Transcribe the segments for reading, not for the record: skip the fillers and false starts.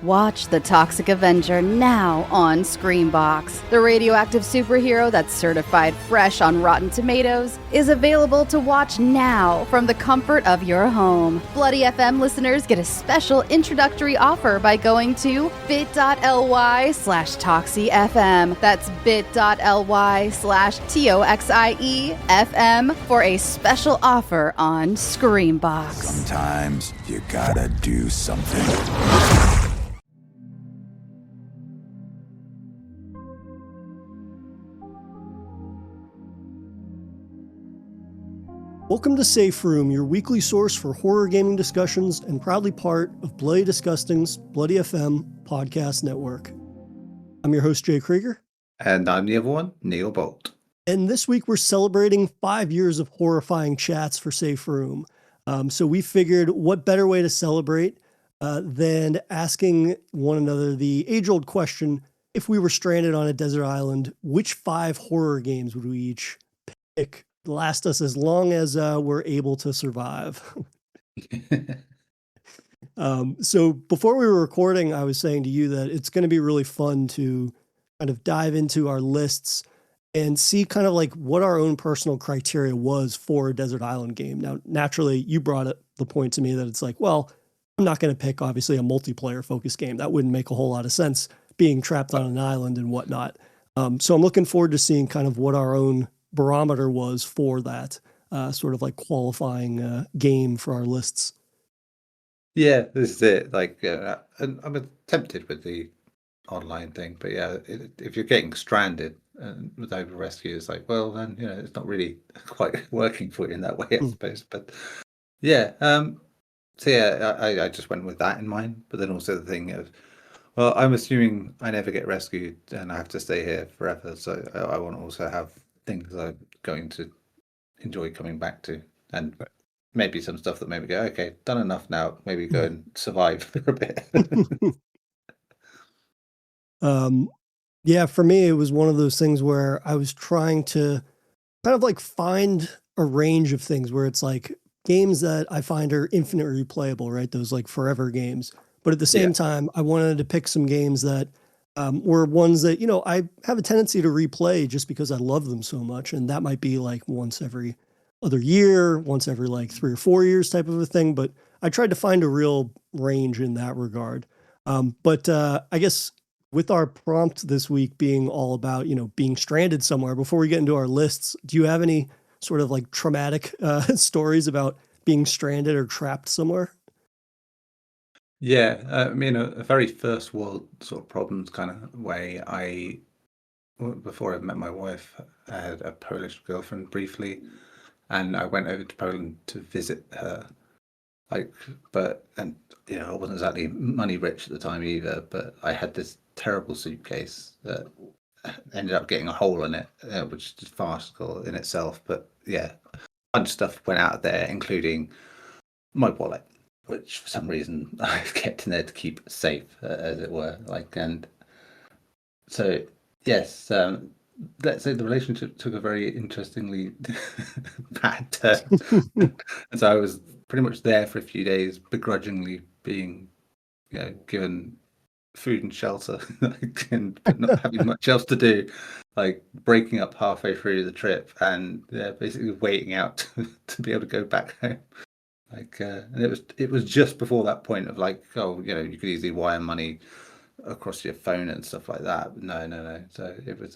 Watch The Toxic Avenger now on Screambox. The radioactive superhero that's certified fresh on Rotten Tomatoes is available to watch now from the comfort of your home. Bloody FM listeners get a special introductory offer by going to bit.ly/ToxyFM. That's bit.ly/TOXIEFM for a special offer on Screambox. Sometimes you gotta do something. Welcome to Safe Room, your weekly source for horror gaming discussions and proudly part of Bloody Disgusting's Bloody FM podcast network. I'm your host, Jay Krieger. And I'm the other one, Neil Bolt. And this week we're celebrating 5 years of horrifying chats for Safe Room. So we figured what better way to celebrate than asking one another the age-old question, if we were stranded on a desert island, which 5 horror games would we each pick? Last us as long as we're able to survive. So before we were recording, I was saying to you that it's going to be really fun to kind of dive into our lists and see kind of like what our own personal criteria was for a desert island game. Now, naturally, you brought up the point to me that it's like, well, I'm not going to pick obviously a multiplayer focused game. That wouldn't make a whole lot of sense, being trapped on an island and whatnot. So I'm looking forward to seeing kind of what our own barometer was for that sort of like qualifying game for our lists. Yeah, this is it. Like, and I'm tempted with the online thing, but yeah, if you're getting stranded without a rescue, it's like, well, then it's not really quite working for you in that way, I suppose. But yeah, so yeah, I just went with that in mind. But then also the thing of, well, I'm assuming I never get rescued and I have to stay here forever, so I want to also have things I'm going to enjoy coming back to, and maybe some stuff that made me go, okay, done enough now, maybe go and survive for a bit. Yeah, for me, it was one of those things where I was trying to kind of like find a range of things where it's like games that I find are infinitely replayable, right? Those like forever games. But at the same time, I wanted to pick some games that were ones that, I have a tendency to replay just because I love them so much. And that might be like once every other year, once every like 3 or 4 years type of a thing. But I tried to find a real range in that regard. But I guess with our prompt this week being all about, being stranded somewhere, before we get into our lists, do you have any sort of like traumatic stories about being stranded or trapped somewhere? Yeah, I mean, a very first world sort of problems kind of way. Before I met my wife, I had a Polish girlfriend briefly, and I went over to Poland to visit her. I wasn't exactly money rich at the time either, but I had this terrible suitcase that ended up getting a hole in it, which is farcical in itself. But yeah, a bunch of stuff went out of there, including my wallet, which for some reason I've kept in there to keep safe, as it were. And so, yes, let's say the relationship took a very interestingly bad turn. And so I was pretty much there for a few days, begrudgingly being, given food and shelter, but not having much else to do, like breaking up halfway through the trip and basically waiting out to be able to go back home. And it was just before that point of like, oh, you could easily wire money across your phone and stuff like that. But no. So it was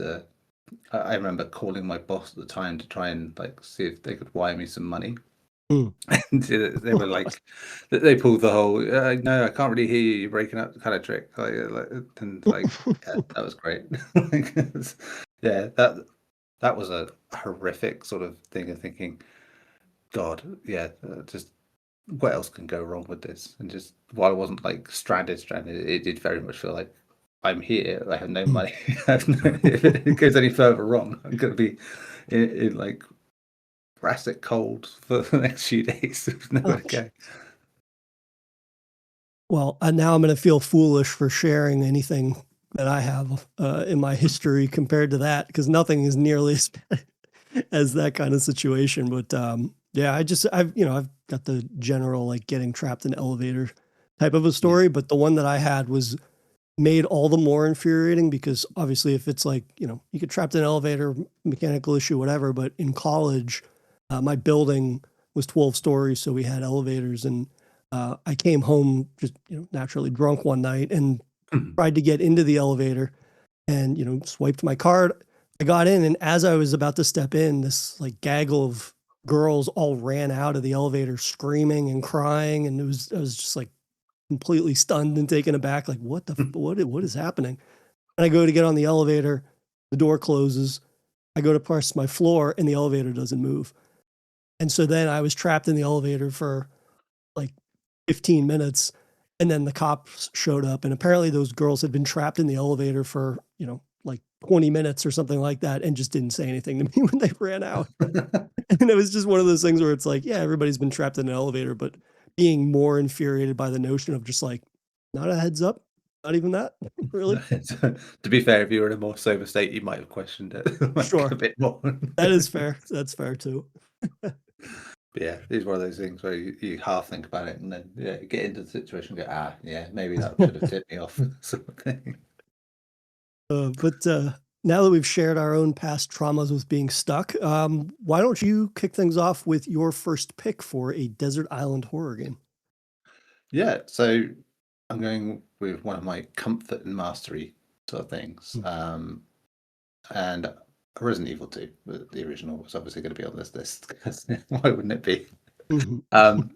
I remember calling my boss at the time to try and like see if they could wire me some money. And they were like, they pulled the whole, no, I can't really hear you. You're breaking up kind of trick. That was great. That was a horrific sort of thing of thinking, God, just what else can go wrong with this? And just while I wasn't like stranded, it did very much feel like I'm here. I have no money. If it goes any further wrong, I'm going to be in like Jurassic cold for the next few days. Okay. Well, now I'm going to feel foolish for sharing anything that I have in my history compared to that, because nothing is nearly as bad as that kind of situation. But I've got the general like getting trapped in an elevator type of a story, but the one that I had was made all the more infuriating because obviously if it's like, you get trapped in an elevator, mechanical issue, whatever, but in college, my building was 12 stories, so we had elevators, and I came home just, naturally drunk one night and tried to get into the elevator and, swiped my card. I got in, and as I was about to step in, this like gaggle of girls all ran out of the elevator screaming and crying, and I was just like completely stunned and taken aback, like what is happening? And I go to get on the elevator, the door closes, I go to press my floor, and the elevator doesn't move. And so then I was trapped in the elevator for like 15 minutes, and then the cops showed up, and apparently those girls had been trapped in the elevator for, like 20 minutes or something like that, and just didn't say anything to me when they ran out. And it was just one of those things where it's like, yeah, everybody's been trapped in an elevator, but being more infuriated by the notion of just like, not a heads up, not even that, really. To be fair, if you were in a more sober state, you might have questioned it like Sure. a bit more. That is fair. That's fair too. But yeah, it's one of those things where you half think about it and then get into the situation and go, yeah, maybe that should have tipped me off, sort of thing. But now that we've shared our own past traumas with being stuck, why don't you kick things off with your first pick for a desert island horror game? Yeah, so I'm going with one of my comfort and mastery sort of things. And Resident Evil 2, the original, was obviously going to be on this list because why wouldn't it be?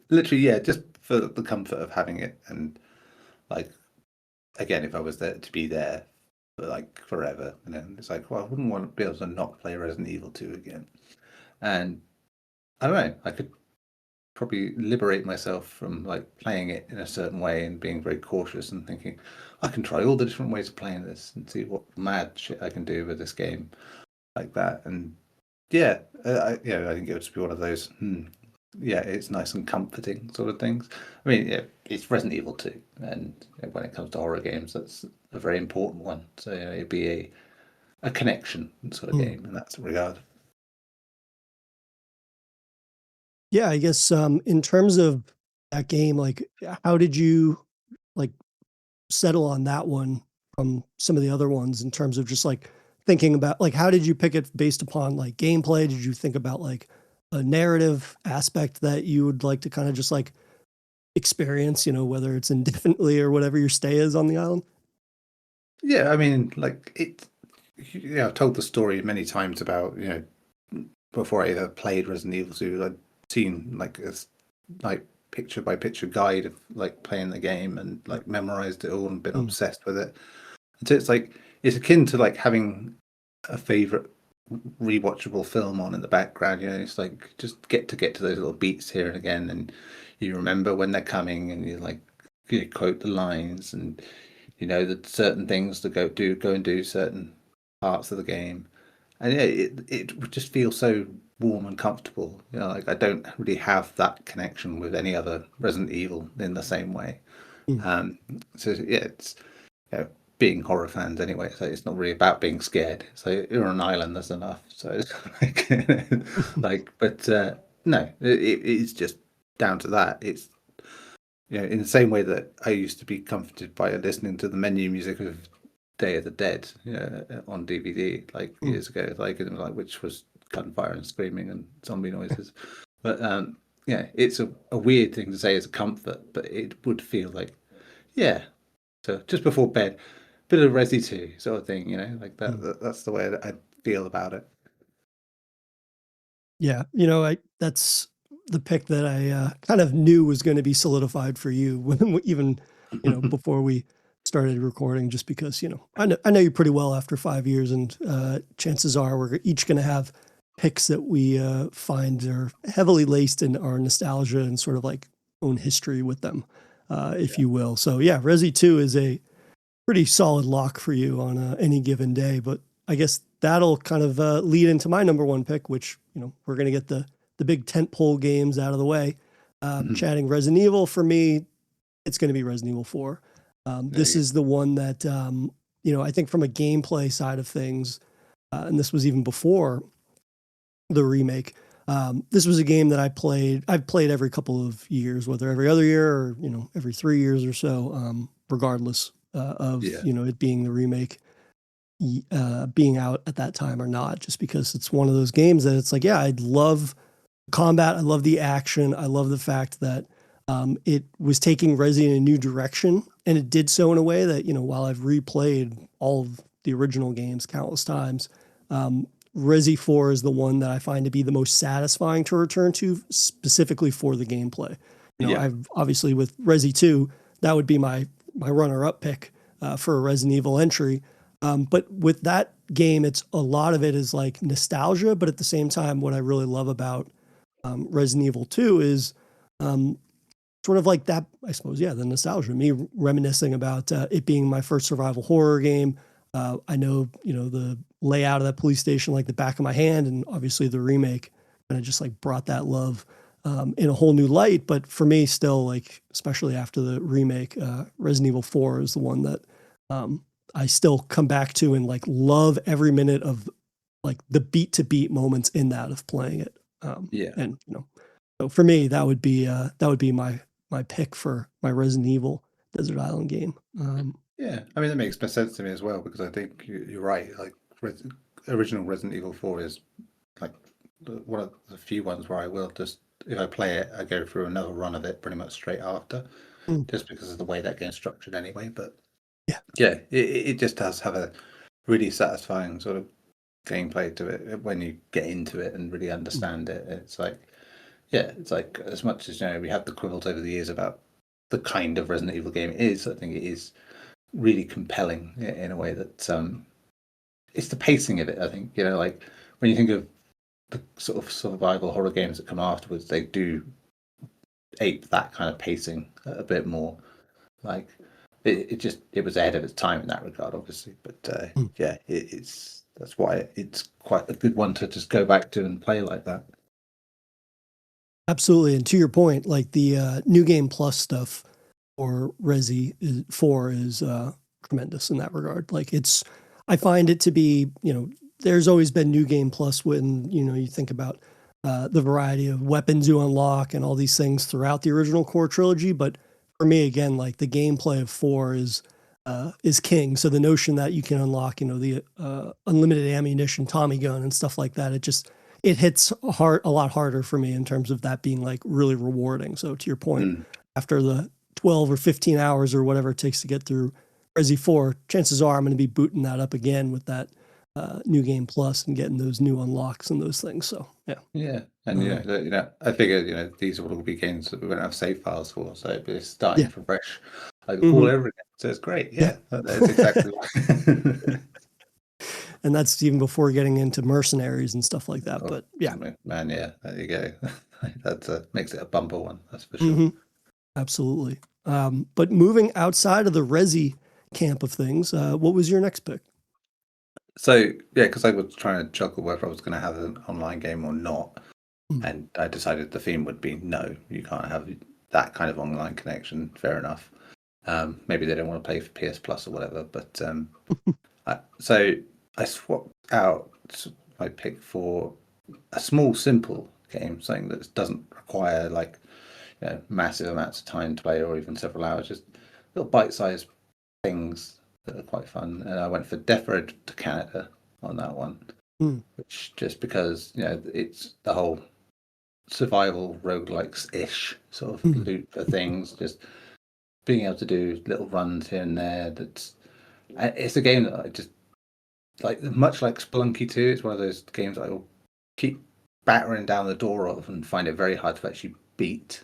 Literally, yeah, just for the comfort of having it, and like, again, if I was there to be there for like forever, and then it's like, well, I wouldn't want to be able to not play Resident Evil 2 again. And I don't know, I could probably liberate myself from like playing it in a certain way and being very cautious and thinking, I can try all the different ways of playing this and see what mad shit I can do with this game like that. And yeah, I think it would just be one of those. Yeah, it's nice and comforting sort of things. I mean, yeah, it's Resident Evil 2, and when it comes to horror games, that's a very important one. So it'd be a connection sort of game in that regard. Yeah, I guess in terms of that game, like how did you like settle on that one from some of the other ones in terms of just like thinking about like how did you pick it based upon like gameplay? Did you think about like a narrative aspect that you would like to kind of just like experience, whether it's indefinitely or whatever your stay is on the island? Yeah, I mean, like I've told the story many times about, before I ever played Resident Evil 2, I'd seen like a picture by picture guide of like playing the game and like memorized it all and been obsessed with it. And so it's like it's akin to like having a favorite rewatchable film on in the background. It's like just get to those little beats here and again, and you remember when they're coming, and you like quote the lines, and that certain things to go and do certain parts of the game. And yeah, it would just feel so warm and comfortable. Like I don't really have that connection with any other Resident Evil in the same way. So yeah, it's being horror fans anyway, so it's not really about being scared. So you're on an island, that's enough. So it's but no, it's just down to that. It's in the same way that I used to be comforted by listening to the menu music of Day of the Dead on DVD like years ago, which was gunfire and screaming and zombie noises. But it's a weird thing to say as a comfort, but it would feel like so just before bed, bit of Resi 2 sort of thing, like that. That's the way that I feel about it. Yeah, that's the pick that I kind of knew was going to be solidified for you when even before we started recording, just because I know you pretty well after 5 years, and chances are we're each going to have picks that we find are heavily laced in our nostalgia and sort of like own history with them, if you will. So yeah, Resi 2 is a pretty solid lock for you on any given day. But I guess that'll kind of lead into my number one pick, which we're going to get the big tentpole games out of the way. Chatting Resident Evil, for me, it's going to be Resident Evil 4. This is the one that I think from a gameplay side of things, and this was even before the remake, This was a game that I've played every couple of years, whether every other year or, every 3 years or so, regardless of, Yeah. it being the remake, being out at that time or not, just because it's one of those games that it's like, yeah, I love combat. I love the action. I love the fact that it was taking Resi in a new direction, and it did so in a way that, while I've replayed all of the original games countless times, Resi 4 is the one that I find to be the most satisfying to return to, specifically for the gameplay. Yeah. I've obviously with Resi 2, that would be my runner-up pick for a Resident Evil entry. But with that game, it's a lot of it is like nostalgia, but at the same time, what I really love about Resident Evil 2 is sort of like that, I suppose, the nostalgia, me reminiscing about it being my first survival horror game. I know, the layout of that police station like the back of my hand, and obviously the remake kind of just like brought that love in a whole new light. But for me, still, like, especially after the remake, Resident Evil 4 is the one that I still come back to and like love every minute of like the beat to beat moments in that of playing it. And so for me, that would be my pick for my Resident Evil Desert Island game. Yeah, I mean, that makes sense to me as well, because I think you're right. Like, original Resident Evil 4 is like one of the few ones where I will just, if I play it, I go through another run of it pretty much straight after, just because of the way that game's structured anyway. But it just does have a really satisfying sort of gameplay to it when you get into it and really understand it. It's like, it's like, as much as we have the quibbles over the years about the kind of Resident Evil game it is, I think it is really compelling in a way that it's the pacing of it. I think like when you think of the sort of survival horror games that come afterwards, they do ape that kind of pacing a bit more. Like it was ahead of its time in that regard, obviously. But that's why it's quite a good one to just go back to and play like that. Absolutely. And to your point, like the New Game Plus stuff or Resi 4 is tremendous in that regard. Like I find it to be, there's always been New Game Plus when, you think about the variety of weapons you unlock and all these things throughout the original core trilogy. But for me, again, like the gameplay of 4 is king. So the notion that you can unlock, the unlimited ammunition Tommy gun and stuff like that, it hits a lot harder for me in terms of that being like really rewarding. So to your point, after the 12 or 15 hours or whatever it takes to get through Resi 4, chances are I'm going to be booting that up again with that New Game Plus and getting those new unlocks and those things. So and I figure these will all be games that we won't have save files for, so it's starting from fresh, like all over again. So it's great. That's exactly right. And that's even before getting into mercenaries and stuff like that. But man, there you go. That makes it a bumper one, that's for sure. Absolutely. But moving outside of the Resi camp of things, what was your next pick? So because I was trying to juggle whether I was going to have an online game or not, and I decided the theme would be no, you can't have that kind of online connection. Fair enough. Maybe they don't want to pay for PS Plus or whatever, but so I swapped out my pick for a small, simple game, something that doesn't require like massive amounts of time to play or even several hours, just little bite-sized things that are quite fun. And I went for Death Road to Canada on that one, which just because it's the whole survival roguelikes-ish sort of loop for things, just being able to do little runs here and there. It's a game that I just like, much like Spelunky 2. It's one of those games I will keep battering down the door of and find it very hard to actually beat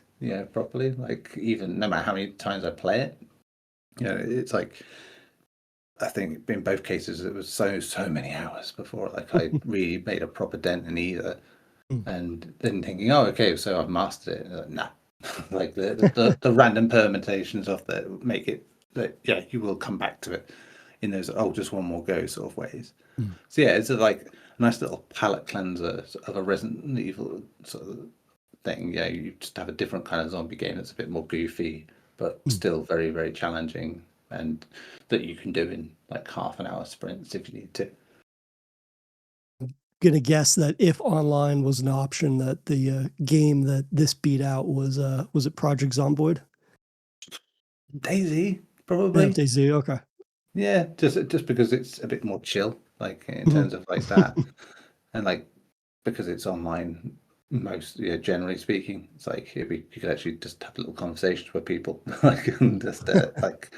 properly. Like, even no matter how many times I play it, it's like, I think in both cases it was so many hours before like I really made a proper dent in either. And then thinking, oh, okay, so I've mastered it. Like, nah. Like the random permutations of that make it that you will come back to it in those just one more go sort of ways. So it's like a nice little palate cleanser of a Resident Evil sort of thing. You just have a different kind of zombie game that's a bit more goofy, but still very, very challenging, and that you can do in like half an hour sprints if you need to. gonna guess that if online was an option, that the game that this beat out was it Project Zomboid? Daisy, Yeah, probably. DayZ. Okay. Yeah, just because it's a bit more chill, like in Mhm. terms of like that, and like because it's online, generally speaking, it's like you could actually just have little conversations with people, like and just like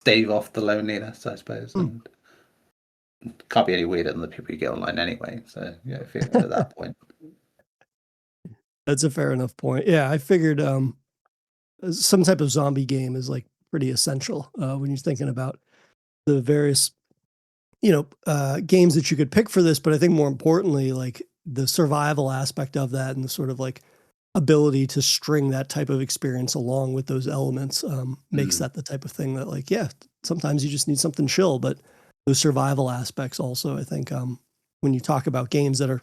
stave off the loneliness, I suppose, Hmm. and can't be any weirder than the people you get online anyway. So yeah, if you're at that point, That's a fair enough point. Yeah, I figured some type of zombie game is like pretty essential when you're thinking about the various games that you could pick for this. But I think more importantly, like the survival aspect of that and the sort of like ability to string that type of experience along with those elements makes that the type of thing that, like, yeah, sometimes you just need something chill. But those survival aspects also, I think, when you talk about games that are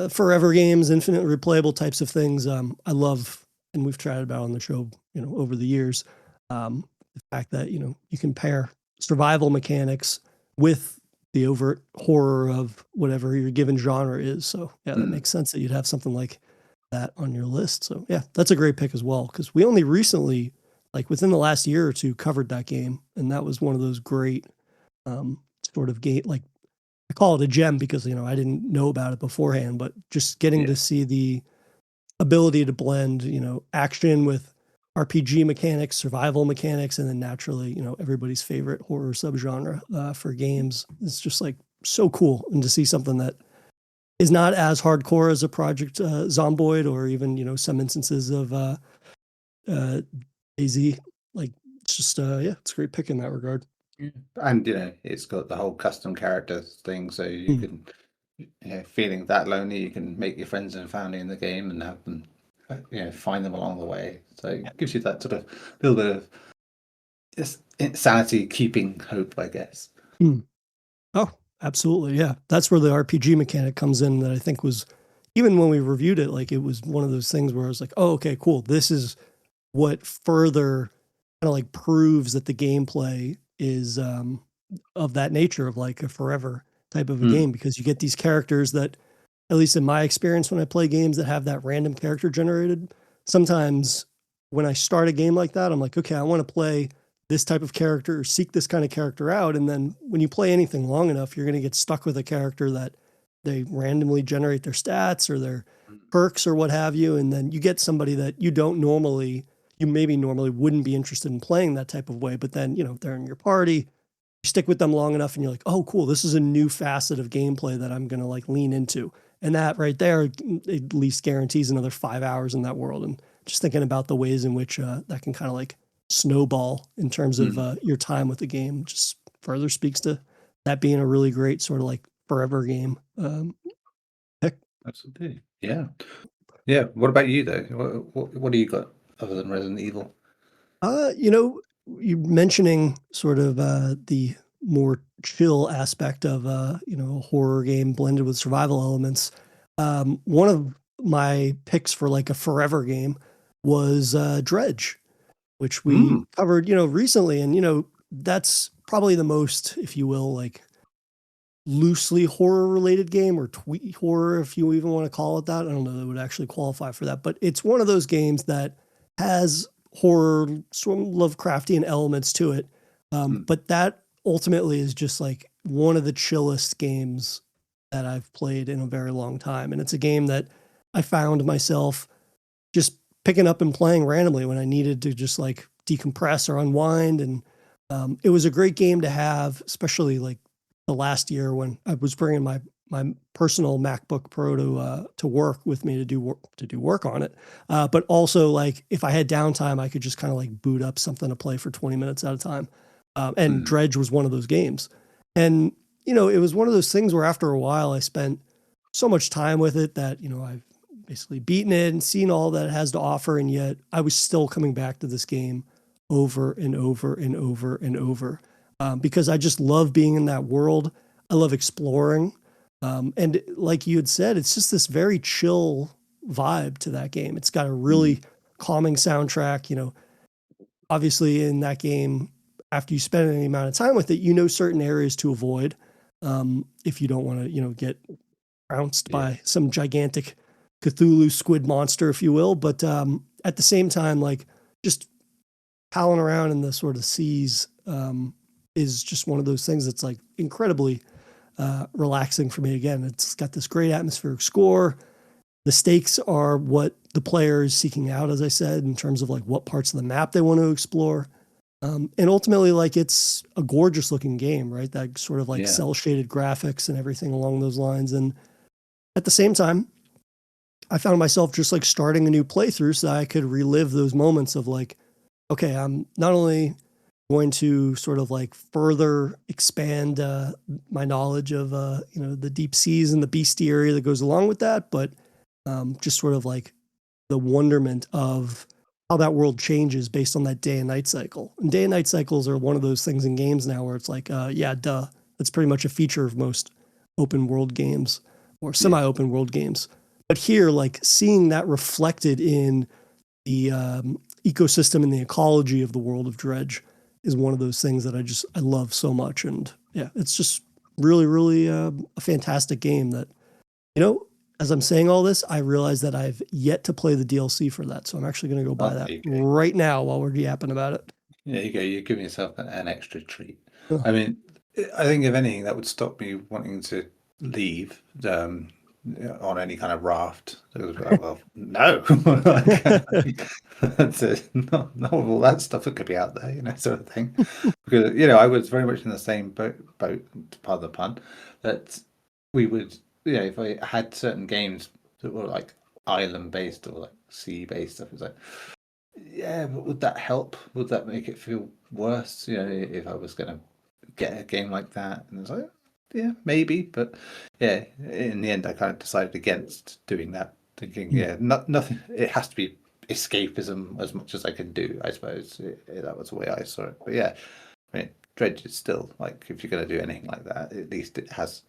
forever games, infinite replayable types of things, I love, and we've chatted about on the show, over the years, the fact that, you can pair survival mechanics with the overt horror of whatever your given genre is. So yeah, that makes sense that you'd have something like that on your list. So yeah, that's a great pick as well, because we only recently, like within the last year or two, covered that game, and that was one of those great sort of game. Like I call it a gem because I didn't know about it beforehand, but just getting yeah. to see the ability to blend action with RPG mechanics, survival mechanics, and then naturally everybody's favorite horror subgenre for games. It's just like so cool, and to see something that is not as hardcore as a Project Zomboid, or even some instances of AZ. Like it's just yeah, it's a great pick in that regard. Yeah. And it's got the whole custom characters thing, so you Mm. can, feeling that lonely, you can make your friends and family in the game and have them, find them along the way. So it gives you that sort of little bit of just insanity keeping hope, I guess. Mm. Oh, absolutely. Yeah. That's where the RPG mechanic comes in, that I think was, even when we reviewed it, like it was one of those things where I was like, oh, okay, cool. This is what further kind of like proves that the gameplay is of that nature, of like a forever type of a Mm. game, because you get these characters that, at least in my experience, when I play games that have that random character generated, sometimes when I start a game like that, I'm like, okay, I want to play this type of character or seek this kind of character out. And then when you play anything long enough, you're going to get stuck with a character that they randomly generate their stats or their perks or what have you. And then you get somebody that you maybe normally wouldn't be interested in playing that type of way. But then, they're in your party, you stick with them long enough and you're like, oh, cool, this is a new facet of gameplay that I'm going to like lean into. And that right there at least guarantees another 5 hours in that world. And just thinking about the ways in which that can kind of like snowball in terms of your time with the game just further speaks to that being a really great sort of like forever game pick. Absolutely. Yeah. Yeah. What about you though? What do you got other than Resident Evil? You mentioning sort of the more chill aspect of a horror game blended with survival elements. One of my picks for like a forever game was Dredge, which we covered recently, and that's probably the most, if you will, like loosely horror related game, or twee horror, if you even want to call it that. I don't know that it would actually qualify for that, but it's one of those games that has horror, sort of Lovecraftian elements to it. But that ultimately is just like one of the chillest games that I've played in a very long time. And it's a game that I found myself just picking up and playing randomly when I needed to just like decompress or unwind. And it was a great game to have, especially like the last year when I was bringing my personal MacBook Pro to work with me to do work on it. But also, like, if I had downtime, I could just kind of like boot up something to play for 20 minutes at a time. And Dredge was one of those games. And it was one of those things where after a while I spent so much time with it that I've basically beaten it and seen all that it has to offer, and yet I was still coming back to this game over and over and over and over. Because I just love being in that world. I love exploring. And like you had said, it's just this very chill vibe to that game. It's got a really calming soundtrack. Obviously in that game, after you spend any amount of time with it, certain areas to avoid if you don't want to, get trounced by some gigantic Cthulhu squid monster, if you will. But at the same time, like just howling around in the sort of seas is just one of those things that's like incredibly relaxing for me. Again, it's got this great atmospheric score. The stakes are what the player is seeking out, as I said, in terms of like what parts of the map they want to explore. And ultimately, like it's a gorgeous looking game, right? That sort of like cell shaded graphics and everything along those lines. And at the same time, I found myself just like starting a new playthrough so I could relive those moments of like, okay, I'm not only going to sort of like further expand my knowledge of, the deep seas and the bestiary that goes along with that, but just sort of like the wonderment of how that world changes based on that day and night cycle. And day and night cycles are one of those things in games now where it's like, that's pretty much a feature of most open world games or semi-open world games. But here, like seeing that reflected in the ecosystem and the ecology of the world of Dredge is one of those things that I love so much. And yeah, it's just really, really a fantastic game that, as I'm saying all this, I realize that I've yet to play the DLC for that. So I'm actually going to go buy that right now while we're yapping about it. There you go. You're giving yourself an extra treat. Oh. I mean, I think if anything, that would stop me wanting to leave on any kind of raft. Well, no. That's it. Not all that stuff that could be out there, sort of thing. Because, I was very much in the same boat, pardon the pun, that we would, if I had certain games that were like island based or like sea based stuff, it's like, yeah, but would that help? Would that make it feel worse? If I was going to get a game like that, and it's like, yeah, maybe, but yeah, in the end, I kind of decided against doing that, thinking, nothing. It has to be escapism as much as I can do, I suppose. That was the way I saw it. But yeah, I mean, Dredge is still like, if you're going to do anything like that, at least it has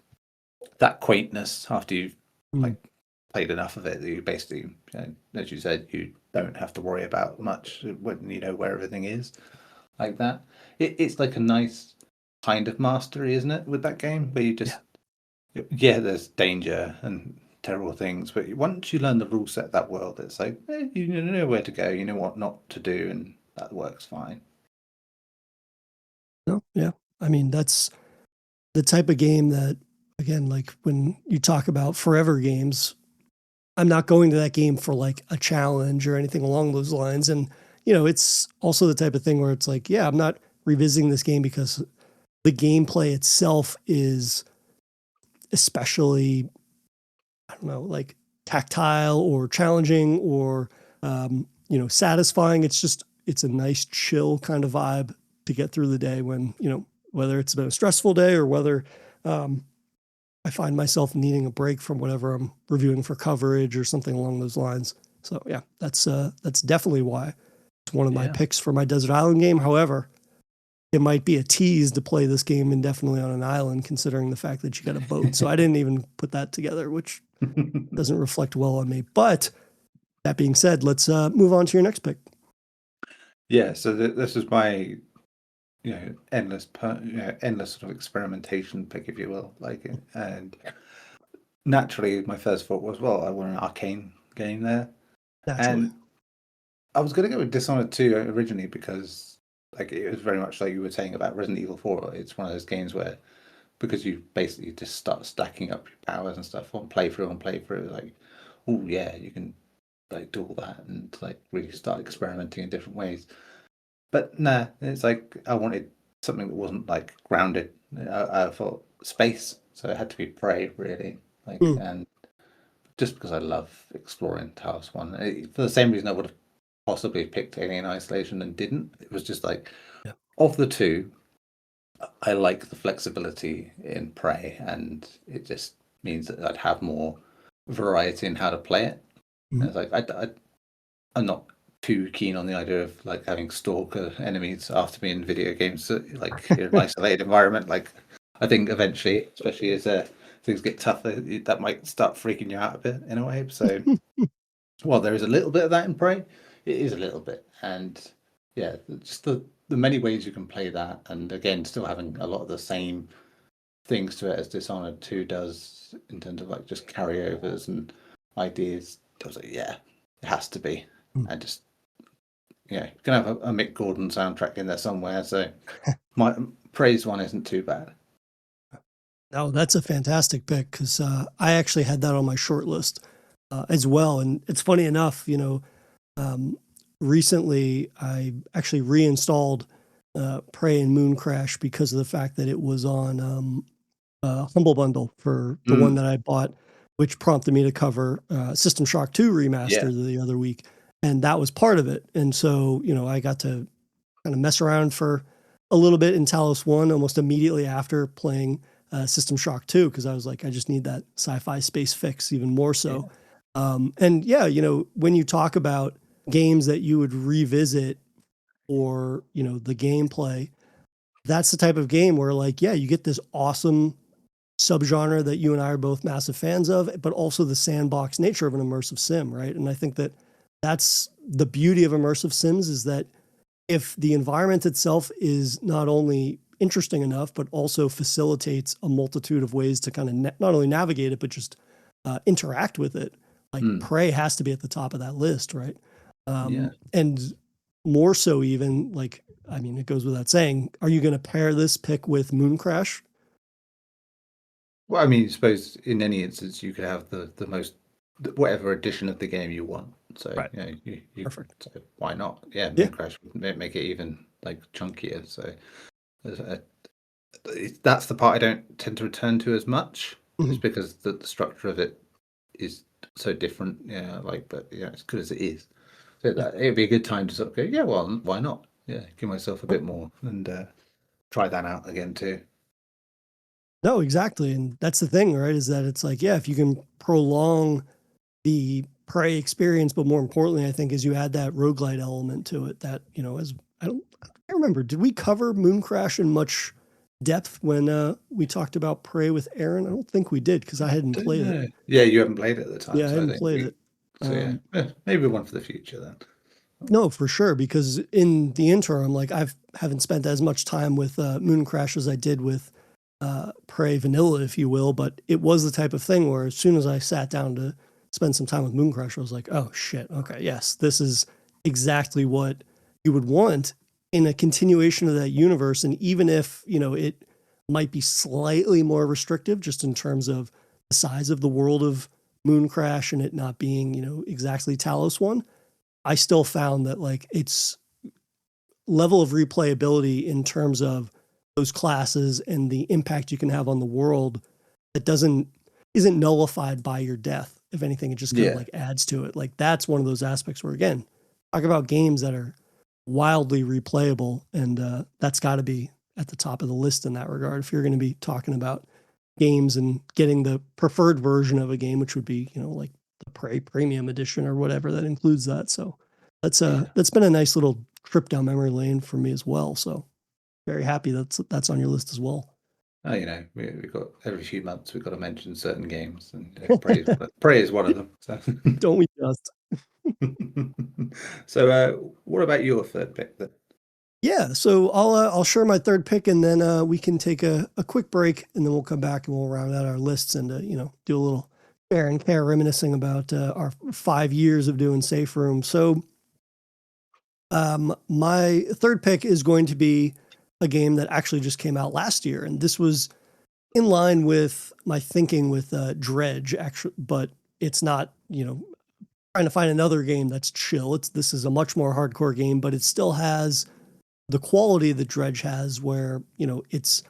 that quaintness after you've like played enough of it that you basically, as you said, you don't have to worry about much when you know where everything is like that. It's like a nice kind of mastery, isn't it, with that game, where you just there's danger and terrible things, but once you learn the rule set of that world, it's like you know where to go, you know what not to do, and that works fine. No, yeah, I mean that's the type of game that, again, like when you talk about forever games, I'm not going to that game for like a challenge or anything along those lines. And it's also the type of thing where it's like, yeah, I'm not revisiting this game because the gameplay itself is especially, I don't know, like tactile or challenging or, satisfying. It's a nice chill kind of vibe to get through the day when, whether it's been a stressful day or whether I find myself needing a break from whatever I'm reviewing for coverage or something along those lines. So yeah, that's definitely why it's one of my picks for my Desert Island game. However, it might be a tease to play this game indefinitely on an island, considering the fact that you got a boat. So I didn't even put that together, which doesn't reflect well on me. But that being said, let's move on to your next pick. Yeah, so this is my, endless sort of experimentation pick, if you will. And naturally, my first thought was, well, I want an Arcane game there. Naturally. And I was going to go with Dishonored 2 originally because, like, it was very much like you were saying about Resident Evil 4. It's one of those games where, because you basically just start stacking up your powers and stuff on playthrough, like, oh yeah, you can like do all that and like really start experimenting in different ways. But nah, it's like I wanted something that wasn't like grounded. I thought space, so it had to be Prey, really. And just because I love exploring Talos 1, for the same reason I would have possibly picked Alien Isolation and didn't. It was just like, of the two, I like the flexibility in Prey, and it just means that I'd have more variety in how to play it. It's like I'm not too keen on the idea of like having stalker enemies after me in video games, like in an isolated environment. Like I think eventually, especially as things get tougher, that might start freaking you out a bit in a way. So while there is a little bit of that in Prey, it is a little bit, and yeah, just the many ways you can play that, and again, still having a lot of the same things to it as Dishonored 2 does in terms of like just carryovers and ideas. I was like, yeah, it has to be. And just, yeah, you can have a Mick Gordon soundtrack in there somewhere. So my praise one isn't too bad. No, that's a fantastic pick because I actually had that on my short list as well. And it's funny enough, recently I actually reinstalled Prey and Moon Crash because of the fact that it was on Humble Bundle for the one that I bought, which prompted me to cover System Shock 2 Remastered the other week. And that was part of it. And so, I got to kind of mess around for a little bit in Talos 1 almost immediately after playing System Shock 2 because I was like, I just need that sci-fi space fix even more so. And yeah, when you talk about games that you would revisit or, the gameplay, that's the type of game where like, yeah, you get this awesome subgenre that you and I are both massive fans of, but also the sandbox nature of an immersive sim, right? And I think that that's the beauty of immersive sims is that if the environment itself is not only interesting enough, but also facilitates a multitude of ways to kind of not only navigate it, but just interact with it, like Prey has to be at the top of that list, right? And more so even like, I mean, it goes without saying, are you going to pair this pick with Moon Crash? Well, I mean, I suppose in any instance, you could have the most, whatever edition of the game you want. So, Right. you Perfect. So why not? Yeah, Yeah. Moon Crash would make it even like chunkier. So that's the part I don't tend to return to as much. It's because the structure of it is so different. Yeah, but as good as it is. So it'd be a good time to sort of go, yeah, well, why not? Yeah, give myself a bit more and try that out again too. No, exactly. And that's the thing, right? Is that it's like, yeah, if you can prolong the Prey experience, but more importantly, I think as you add that roguelite element to it, that, as I remember, did we cover Moon Crash in much depth when we talked about Prey with Aaron? I don't think we did because I hadn't played it. Yeah, you haven't played it at the time. Yeah, I hadn't played it. So maybe one for the future then. No, for sure. Because in the interim, like haven't spent as much time with Moon Crash as I did with Prey Vanilla, if you will. But it was the type of thing where as soon as I sat down to spend some time with Moon Crash, I was like, oh shit, okay, yes, this is exactly what you would want in a continuation of that universe. And even if, it might be slightly more restrictive just in terms of the size of the world of Moon Crash and it not being, exactly Talos 1, I still found that like its level of replayability in terms of those classes and the impact you can have on the world that isn't nullified by your death. If anything, it just kind of like adds to it. Like that's one of those aspects where, again, talk about games that are wildly replayable. And that's got to be at the top of the list in that regard. If you're going to be talking about games and getting the preferred version of a game, which would be, like the Prey Premium Edition or whatever that includes that. So that's been a nice little trip down memory lane for me as well. So very happy that's on your list as well. Oh, we've got every few months we've got to mention certain games, and Prey is one of them. So. Don't we just? So, what about your third pick then? Yeah, so I'll share my third pick, and then we can take a quick break, and then we'll come back and we'll round out our lists and do a little care and care reminiscing about our 5 years of doing Safe Room. So, my third pick is going to be a game that actually just came out last year. And this was in line with my thinking with Dredge, actually, but it's not, trying to find another game that's chill. This is a much more hardcore game, but it still has the quality that Dredge has where, it's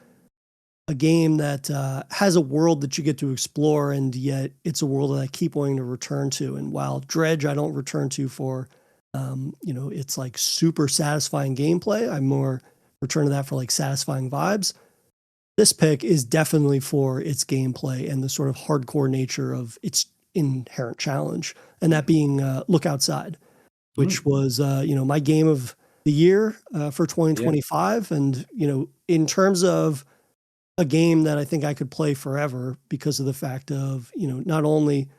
a game that has a world that you get to explore, and yet it's a world that I keep wanting to return to. And while Dredge I don't return to for, it's like super satisfying gameplay, I'm more return to that for like satisfying vibes. This pick is definitely for its gameplay and the sort of hardcore nature of its inherent challenge, and that being Look Outside, which was my game of the year for 2025. And in terms of a game that I think I could play forever because of the fact of not only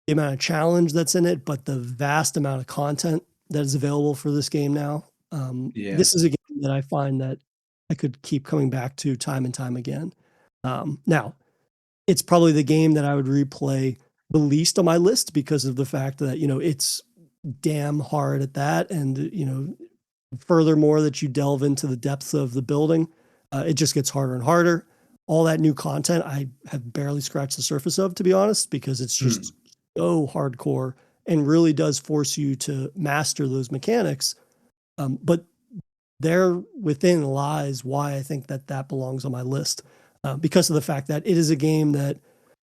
the amount of challenge that's in it, but the vast amount of content that is available for this game now. This is a game that I find that I could keep coming back to time and time again. Now, it's probably the game that I would replay the least on my list because of the fact that, it's damn hard at that. And, furthermore, that you delve into the depths of the building, it just gets harder and harder. All that new content I have barely scratched the surface of, to be honest, because it's just so hardcore and really does force you to master those mechanics. But there within lies why I think that belongs on my list, because of the fact that it is a game that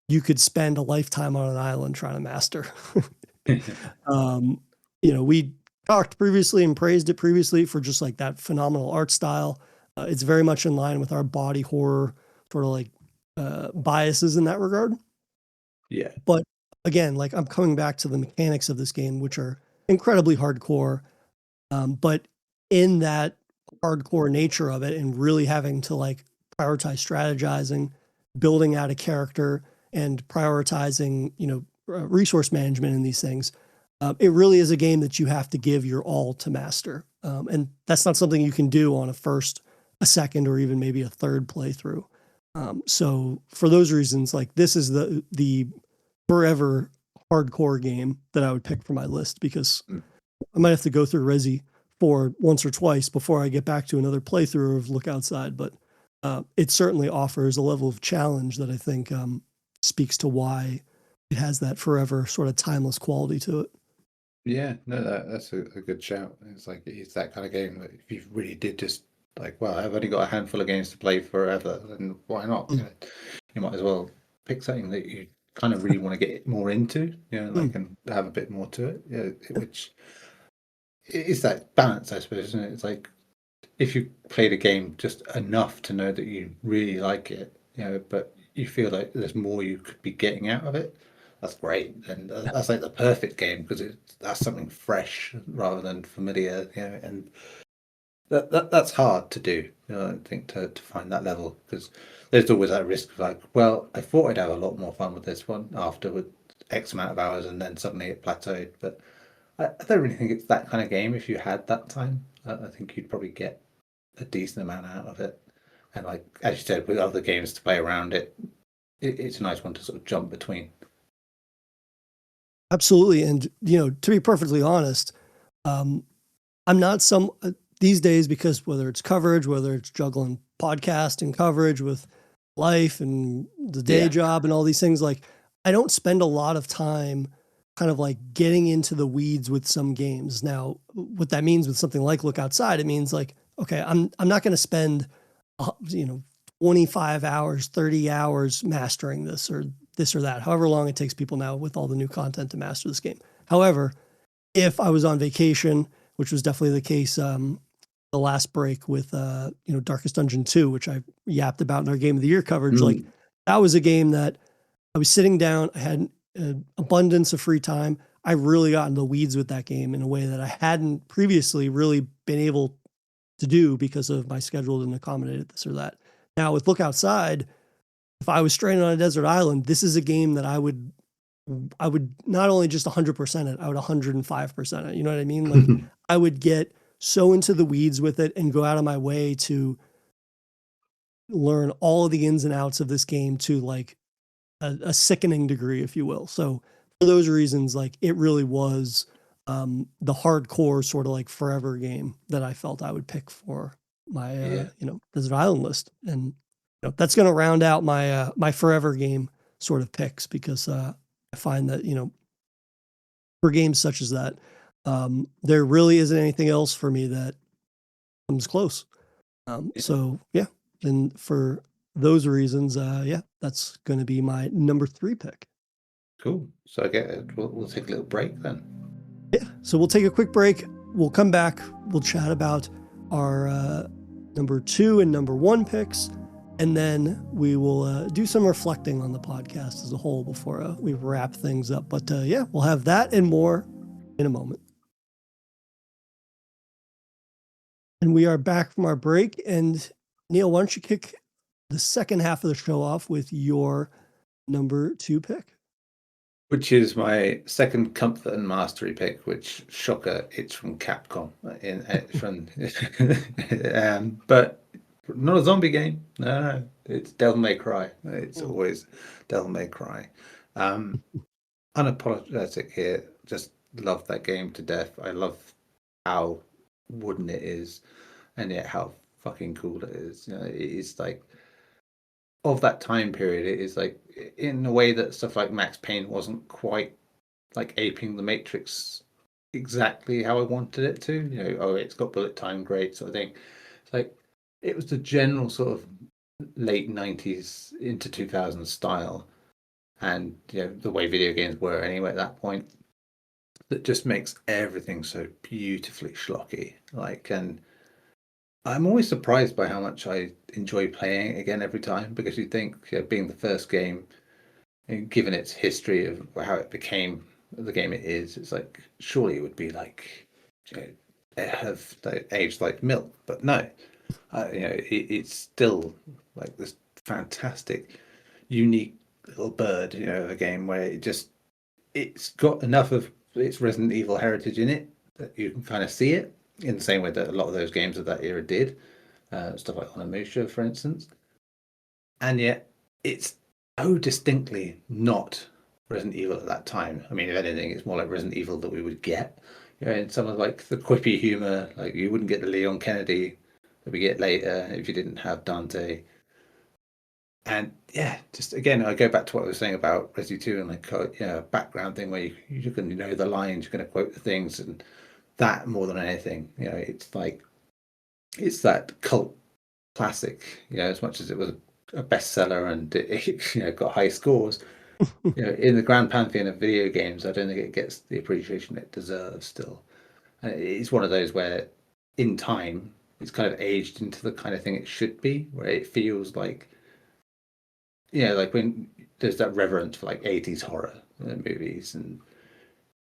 you could spend a lifetime on an island trying to master. We talked previously and praised it previously for just like that phenomenal art style. It's very much in line with our body horror sort of like biases in that regard. Yeah. But again, like I'm coming back to the mechanics of this game, which are incredibly hardcore. But in that hardcore nature of it and really having to like prioritize strategizing, building out a character and prioritizing, resource management in these things, it really is a game that you have to give your all to master. And that's not something you can do on a first, a second, or even maybe a third playthrough. So for those reasons, like this is the forever hardcore game that I would pick for my list, because I might have to go through Resi 4 once or twice before I get back to another playthrough of Look Outside. But it certainly offers a level of challenge that I think speaks to why it has that forever sort of timeless quality to it. Yeah, no, that's a good shout. It's like it's that kind of game that if you really did just like, well, I've only got a handful of games to play forever, then why not? You might as well pick something that you kind of really want to get more into, like and have a bit more to it. Which is that balance, I suppose, isn't it? It's like if you played a game just enough to know that you really like it, but you feel like there's more you could be getting out of it. That's great, and that's like the perfect game because that's something fresh rather than familiar, and that's hard to do. I think to find that level, because there's always that risk of like, well, I thought I'd have a lot more fun with this one after with X amount of hours, and then suddenly it plateaued. But I don't really think it's that kind of game. If you had that time, I think you'd probably get a decent amount out of it. And like as you said, with other games to play around it, it's a nice one to sort of jump between. Absolutely. And, to be perfectly honest, I'm not these days, because whether it's coverage, whether it's juggling podcast and coverage with life and the day job and all these things, like I don't spend a lot of time kind of like getting into the weeds with some games. Now, what that means with something like Look Outside, it means like, okay, I'm not going to spend, 25 hours, 30 hours mastering this or that, however long it takes people now with all the new content to master this game. However, if I was on vacation, which was definitely the case, the last break with, Darkest Dungeon 2, which I yapped about in our Game of the Year coverage, like that was a game that I was sitting down, I had an abundance of free time. I really got into the weeds with that game in a way that I hadn't previously really been able to do because of my schedule didn't accommodate this or that. Now with Look Outside, if I was stranded on a desert island, this is a game that I would not only just 100% it, I would 105% it. You know what I mean? Like I would get so into the weeds with it and go out of my way to learn all of the ins and outs of this game to like a sickening degree, if you will. So for those reasons, like it really was the hardcore sort of like forever game that I felt I would pick for my desert island list. And that's going to round out my my forever game sort of picks, because I find that for games such as that, there really isn't anything else for me that comes close. So yeah, and for those reasons, that's going to be my number 3 pick. Cool. So I get we'll take a little break then. Yeah. So we'll take a quick break. We'll come back. We'll chat about our number 2 and number 1 picks. And then we will do some reflecting on the podcast as a whole before we wrap things up. But we'll have that and more in a moment. And we are back from our break. And Neil, why don't you kick the second half of the show off with your number 2 pick? Which is my second comfort and mastery pick, which, shocker, it's from Capcom. But not a zombie game. No, it's Devil May Cry. It's Mm. always Devil May Cry. Um, Unapologetic here. Just love that game to death. I love how wooden it is, and yet how fucking cool it is. You know, it is like of that time period. It is like in a way that stuff like Max Payne wasn't quite like aping the Matrix exactly how I wanted it to. You know, oh, it's got bullet time, great sort of thing. It's like it was the general sort of late 90s into 2000s style, and you know the way video games were anyway at that point, that just makes everything so beautifully schlocky. Like, and I'm always surprised by how much I enjoy playing it again every time, because you think, you know, being the first game, and given its history of how it became the game it is, it's like surely it would be like, you know, have aged like milk, but no, you know, it's still like this fantastic, unique little bird, you know, of a game where it's got enough of its Resident Evil heritage in it that you can kind of see it in the same way that a lot of those games of that era did, stuff like Onimusha, for instance, and yet it's so distinctly not Resident Evil at that time. I mean, if anything, it's more like Resident Evil that we would get. You know, in some of like the quippy humor, like you wouldn't get the Leon Kennedy that we get later if you didn't have Dante. And yeah, just again, I go back to what I was saying about Resi 2 and like, you know, background thing where you can know the lines, you're going to quote the things, and that more than anything, you know, it's like, it's that cult classic, you know, as much as it was a bestseller and it, you know, got high scores. You know, in the grand pantheon of video games, I don't think it gets the appreciation it deserves still. And it's one of those where, in time, it's kind of aged into the kind of thing it should be, where it feels like, you know, like when there's that reverence for like 80s horror movies, and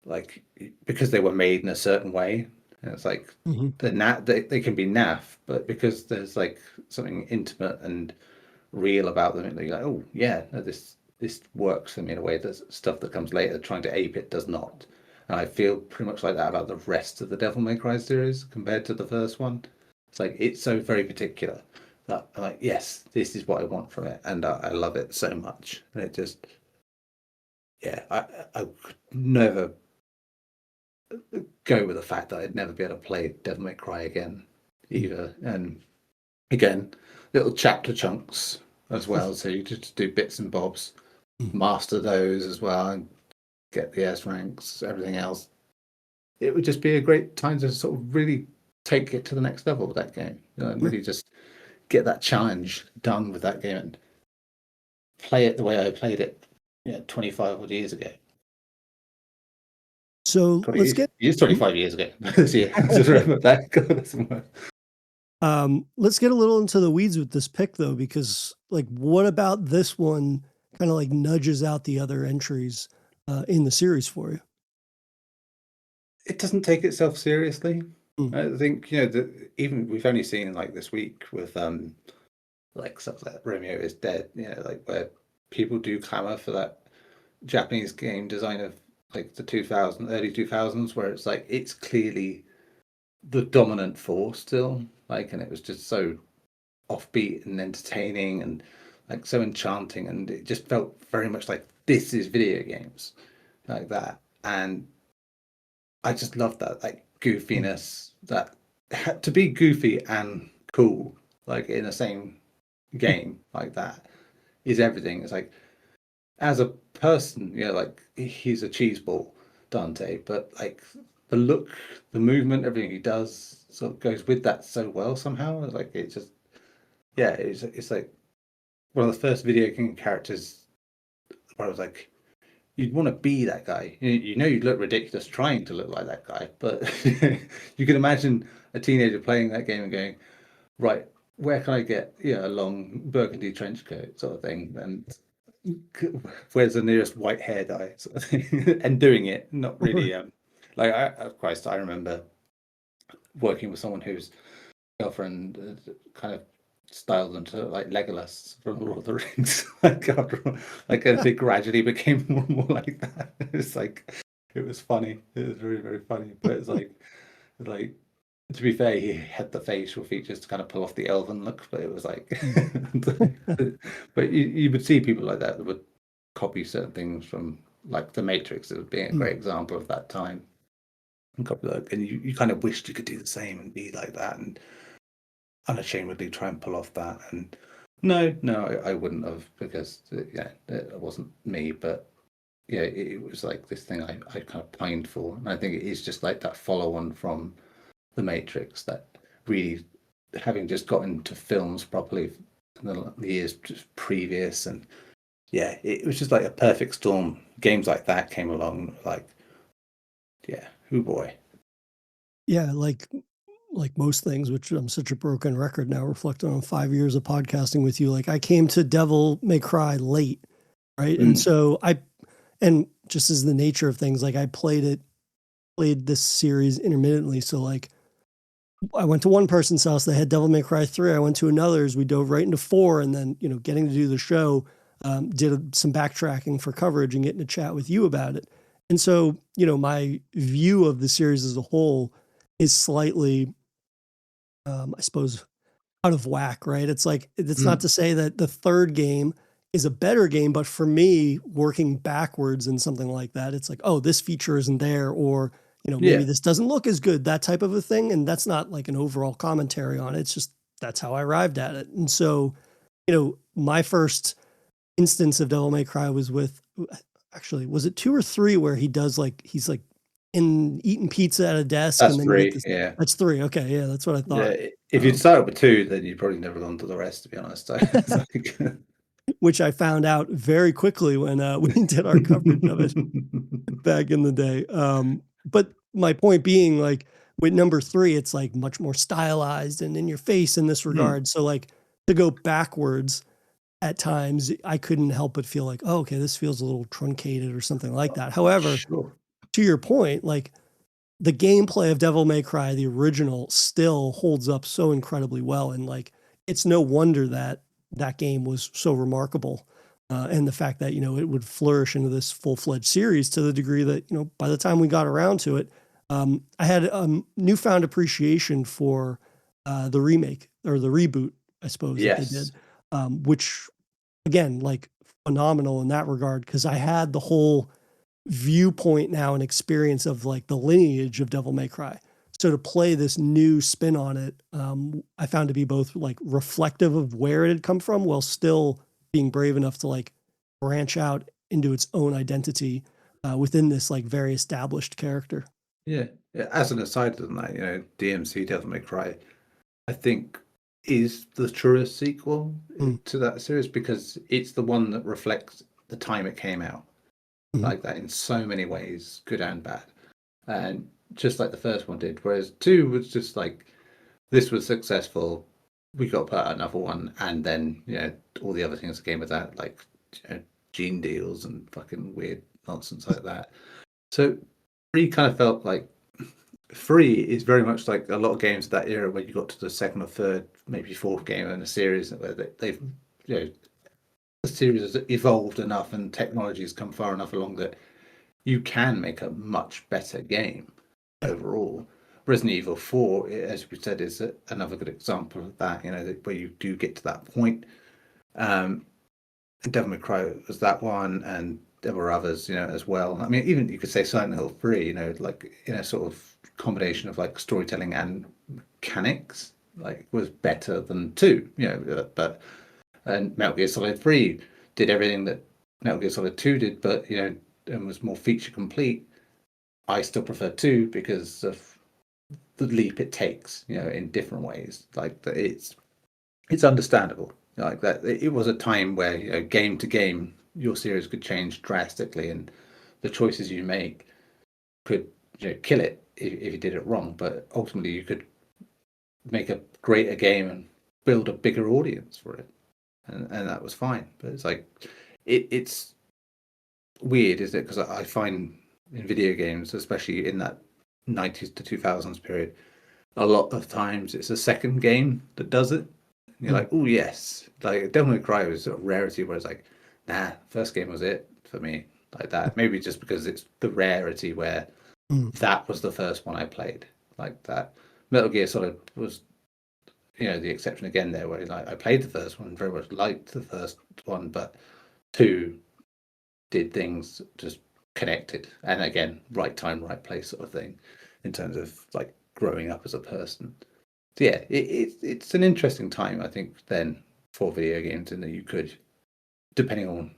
like because they were made in a certain way, and it's like Mhm. they can be naff, but because there's like something intimate and real about them, and you're like, oh yeah, no, this works for me in a way that stuff that comes later trying to ape it does not. And I feel pretty much like that about the rest of the Devil May Cry series compared to the first one. It's like it's so very particular that I'm like, yes, this is what I want from it, and I love it so much. And it just, yeah, I could never go with the fact that I'd never be able to play Devil May Cry again either. And again, little chapter chunks as well, so you just do bits and bobs, master those as well, and get the S ranks, everything else. It would just be a great time to sort of really take it to the next level with that game, you know, and really just get that challenge done with that game and play it the way I played it, 25 odd years ago. So let's get 25 years ago. Yeah, just remember that. let's get a little into the weeds with this pick though, because like what about this one kind of like nudges out the other entries in the series for you? It doesn't take itself seriously. Mm. I think, you know, even we've only seen like this week with like stuff like Romeo is Dead, you know, like where people do clamor for that Japanese game design of like the early 2000s, where it's like it's clearly the dominant force still, like, and it was just so offbeat and entertaining and like so enchanting, and it just felt very much like this is video games, like that. And I just love that like goofiness, that to be goofy and cool like in the same game like that is everything. It's like, as a person, you know, like he's a cheeseball, Dante, but like the look, the movement, everything he does sort of goes with that so well somehow. It's like it just, yeah, it's like one of the first video game characters where I was like, you'd want to be that guy. You know, you'd look ridiculous trying to look like that guy, but you can imagine a teenager playing that game and going, right, where can I get a long burgundy trench coat sort of thing, and where's the nearest white hair dye sort of thing, and doing it, not really. Like Christ, I remember working with someone whose girlfriend kind of styled them to look like Legolas from Lord of the Rings. Like as they gradually became more and more like that. It's like, it was funny. It was very, very funny. But it's like To be fair, he had the facial features to kind of pull off the elven look, but it was like, but you would see people like that would copy certain things from like The Matrix as being a great example of that time. And you kind of wished you could do the same and be like that and unashamedly try and pull off that. And no, I wouldn't have, because it wasn't me. But yeah, it was like this thing I kind of pined for, and I think it is just like that follow-on from The Matrix that really, having just got into films properly in the years just previous, and yeah, it was just like a perfect storm. Games like that came along, like, yeah, hoo boy. Yeah, like most things, which I'm such a broken record now, reflecting on 5 years of podcasting with you. Like, I came to Devil May Cry late, right? And so and just as the nature of things, like, I played this series intermittently. So like, I went to one person's house, they had Devil May Cry 3. I went to another's, we dove right into 4, and then, getting to do the show, did some backtracking for coverage and getting to chat with you about it. And so, my view of the series as a whole is slightly, I suppose, out of whack, right? It's like, it's not to say that the third game is a better game, but for me, working backwards in something like that, it's like, oh, this feature isn't there, or, maybe this doesn't look as good, that type of a thing. And that's not like an overall commentary on it. It's just, that's how I arrived at it. And so, my first instance of Devil May Cry was with, actually, was it 2 or 3 where he does like, he's like eating pizza at a desk? That's and then 3, yeah. That's 3. Okay, yeah, that's what I thought. Yeah, if you'd started with 2, then you'd probably never gone to the rest, to be honest. Which I found out very quickly when we did our coverage of it back in the day. But my point being, like, with number 3, it's like much more stylized and in your face in this regard. So like, to go backwards at times, I couldn't help but feel like, oh, okay, this feels a little truncated or something like that. However, to your point, like, the gameplay of Devil May Cry, the original, still holds up so incredibly well. And like, it's no wonder that that game was so remarkable. And the fact that, it would flourish into this full-fledged series to the degree that, by the time we got around to it, I had a newfound appreciation for the remake, or the reboot, I suppose, that they did, which, again, like, phenomenal in that regard, because I had the whole viewpoint now and experience of like the lineage of Devil May Cry. So to play this new spin on it, I found to be both like reflective of where it had come from, while still being brave enough to like branch out into its own identity within this like very established character. Yeah. As an aside on that, DMC Devil May Cry, I think, is the truest sequel to that series, because it's the one that reflects the time it came out. Like that in so many ways, good and bad, and just like the first one did. Whereas 2 was just like, this was successful, we got to put out another one, and then all the other things that came with that, like gene deals and fucking weird nonsense like that. So 3 kind of felt like, 3 is very much like a lot of games of that era, where you got to the second or third, maybe fourth game in a series, where they've the series has evolved enough and technology has come far enough along that you can make a much better game overall. Resident Evil 4, as we said, is another good example of that, where you do get to that point. Devil May Cry was that one, and there were others, as well. I mean, even you could say Silent Hill 3, like in a sort of combination of like storytelling and mechanics, like was better than 2, but. And Metal Gear Solid 3 did everything that Metal Gear Solid 2 did, but and was more feature complete. I still prefer 2 because of the leap it takes, in different ways. Like that, it's understandable. Like that, it was a time where game to game, your series could change drastically, and the choices you make could kill it if you did it wrong. But ultimately, you could make a greater game and build a bigger audience for it. And that was fine. But it's like, it's weird, isn't it? Because I find in video games, especially in that 90s to 2000s period, a lot of times it's a second game that does it. And you're like, oh yes. Like Devil May Cry was a rarity, where it's like, nah, first game was it for me. Like that. Maybe just because it's the rarity where that was the first one I played. Like that. Metal Gear Solid was, the exception again there, where like I played the first one, very much liked the first one, but 2 did things just connected, and again, right time, right place sort of thing, in terms of like growing up as a person. So yeah, it's an interesting time, I think, then for video games, and that you could, depending on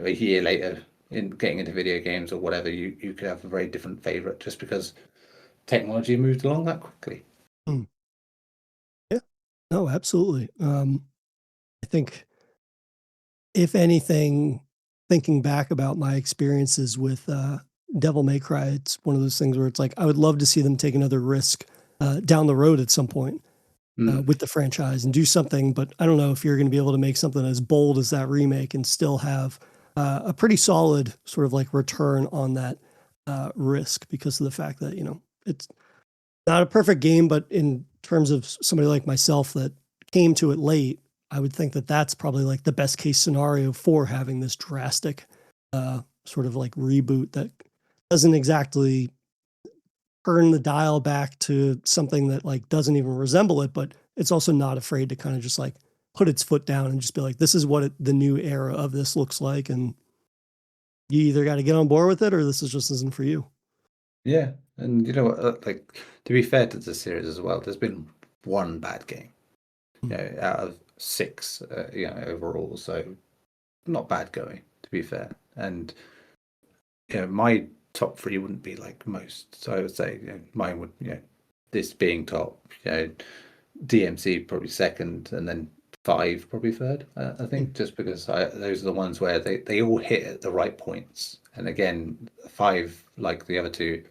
a year later in getting into video games or whatever, you could have a very different favorite just because technology moved along that quickly. Mm. Yeah, no, absolutely. I think, if anything, thinking back about my experiences with Devil May Cry, it's one of those things where it's like I would love to see them take another risk down the road at some point with the franchise and do something. But I don't know if you're going to be able to make something as bold as that remake and still have a pretty solid sort of like return on that risk, because of the fact that, it's not a perfect game, but in terms of somebody like myself that came to it late, I would think that that's probably like the best case scenario for having this drastic sort of like reboot that doesn't exactly turn the dial back to something that like doesn't even resemble it, but it's also not afraid to kind of just like put its foot down and just be like, this is what the new era of this looks like. And you either got to get on board with it or this just isn't for you. Yeah, and you know what? Like, to be fair to the series as well, there's been one bad game, out of 6, overall. So not bad going, to be fair. And my top 3 wouldn't be like most. So I would say mine would, this being top, DMC probably second, and then 5 probably third. I think just because those are the ones where they all hit at the right points. And again, 5, like the other 2,